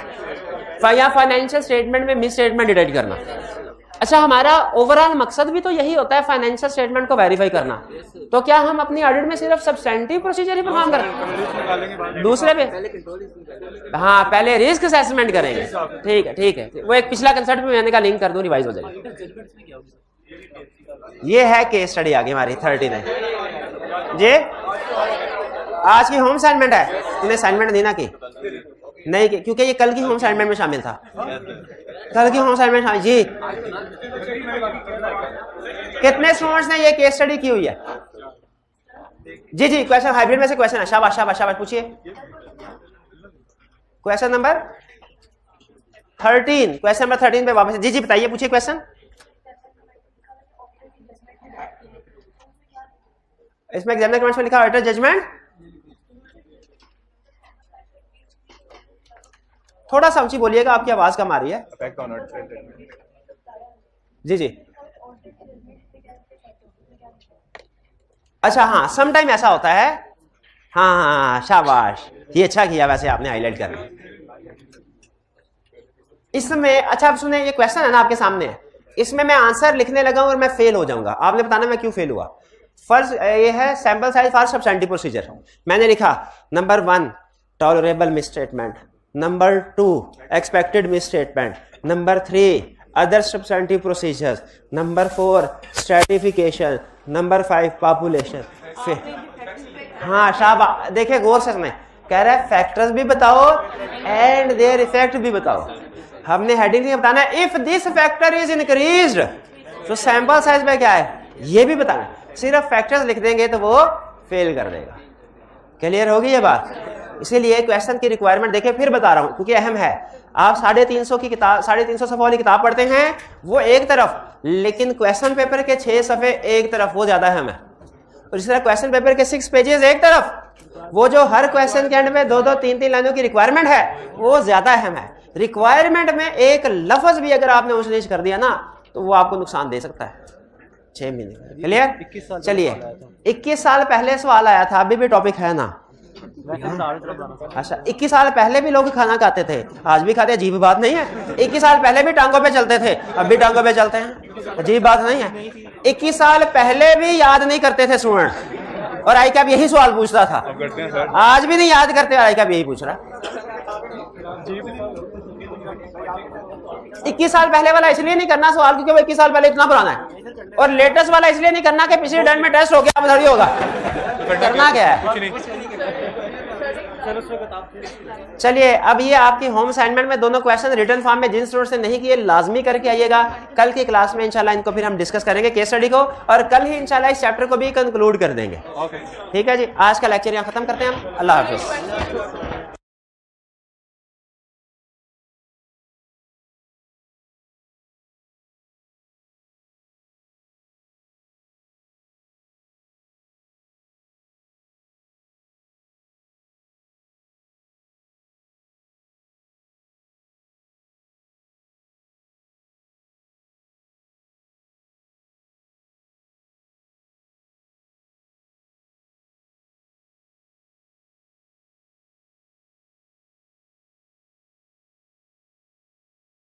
या फाइनेंशियल स्टेटमेंट में मिस स्टेटमेंट डिटेक्ट करना। अच्छा, हमारा ओवरऑल मकसद भी तो यही होता है, फाइनेंशियल स्टेटमेंट को वेरीफाई करना। तो क्या हम अपनी ऑडिट में सिर्फ सब्सटेंटिव प्रोसीजर ही परफॉर्म करें? दूसरे पे, हाँ, पहले रिस्क असेसमेंट करेंगे। ठीक है। वो एक पिछला कंसेप्ट भी मैंने का लिंक कर दूं, रिवाइज हो जाएगा। ये है केस स्टडी आगे हमारी 30 है जी। आज की होम असाइनमेंट है, तूने असाइनमेंट देना की नहीं की, क्योंकि ये कल की होम असाइनमेंट में शामिल था। कल की होम असाइनमेंट जी। कितने स्टूडेंट्स ने ये केस स्टडी की हुई है? जी, क्वेश्चन हाइब्रिड में से क्वेश्चन है। शाबाश, पूछिए। क्वेश्चन नंबर 13, क्वेश्चन नंबर 13 पे वापस। जी, बताइए, पूछिए क्वेश्चन। इसमें एग्जामिनर कमेंट्स में लिखा ऑडिटर जजमेंट। थोड़ा सा ऊंची बोलिएगा, आपकी आवाज कम आ रही है। जी। अच्छा, हाँ, सम टाइम ऐसा होता है। हाँ, शाबाश, ये अच्छा किया वैसे आपने हाईलाइट करना इसमें। अच्छा, अब सुने, ये क्वेश्चन है ना आपके सामने, इसमें मैं आंसर लिखने लगा हूं और मैं फेल हो जाऊंगा। आपने बताना मैं क्यों फेल हुआ। फर्स्ट ये है sample size for substantive procedure. मैंने लिखा number 1 tolerable miss statement, number 2 expected miss statement, number 3 other substantive procedures, number 4 stratification, number 5 population. हाँ, शाबाश, देखिए गौर से सुने, कह रहा है फैक्टर्स भी बताओ एंड देयर इफेक्ट भी बताओ। हमने हेडिंग नहीं बताना है, if this factor is increased तो सैंपल साइज में क्या है ये भी बताना। सिर्फ फैक्टर्स लिख देंगे तो वो फेल कर देगा। क्लियर होगी ये बात? इसीलिए क्वेश्चन की रिक्वायरमेंट देखिए, फिर बता रहा हूं क्योंकि अहम है। आप 350 की किताब, 350 सफ़ा वाली किताब पढ़ते हैं वो एक तरफ, लेकिन क्वेश्चन पेपर के 6 सफ़े एक तरफ, वो ज्यादा अहम है। और इस तरह क्वेश्चन पेपर के 6 पेजेस एक तरफ, वो जो हर क्वेश्चन के एंड में 2-2, 3-3 लाइनों की रिक्वायरमेंट है वो ज्यादा अहम है। रिक्वायरमेंट में एक लफ्ज भी अगर आपने ऊंच नीच कर दिया ना तो वो आपको नुकसान दे सकता है। 6 महीने। क्लियर? चलिए, 21 साल पहले सवाल आया था, अभी भी टॉपिक है ना। अच्छा, 21 साल पहले भी लोग खाना खाते थे, आज भी खाते हैं, अजीब बात नहीं है। 21 साल पहले भी टांगों पे चलते थे, अब भी टांगों पे चलते हैं, अजीब बात नहीं है। 21 साल पहले भी याद नहीं करते थे स्टूडेंट, और आई कैप यही सवाल पूछता था। आज भी नहीं याद करते, आई कैप यही पूछ रहा। 21 साल पहले वाला इसलिए नहीं करना सवाल क्योंकि वो 21 साल पहले इतना पुराना है, और लेटेस्ट वाला इसलिए नहीं करना कि पिछले टर्म में टेस्ट हो गया, अब थोड़ी होगा। करना क्या है? चलिए, अब ये आपकी होम असाइनमेंट में दोनों क्वेश्चन रिटन फॉर्म में जिन स्टूडेंट से नहीं किए लाजमी करके आइएगा। कल की क्लास में इंशाल्लाह इनको फिर हम डिस्कस करेंगे केस स्टडी को, और कल ही इंशाल्लाह इस चैप्टर को भी कंक्लूड कर देंगे। ठीक है जी, आज का लेक्चर यहाँ खत्म करते हैं हम। अल्लाह हाफिज।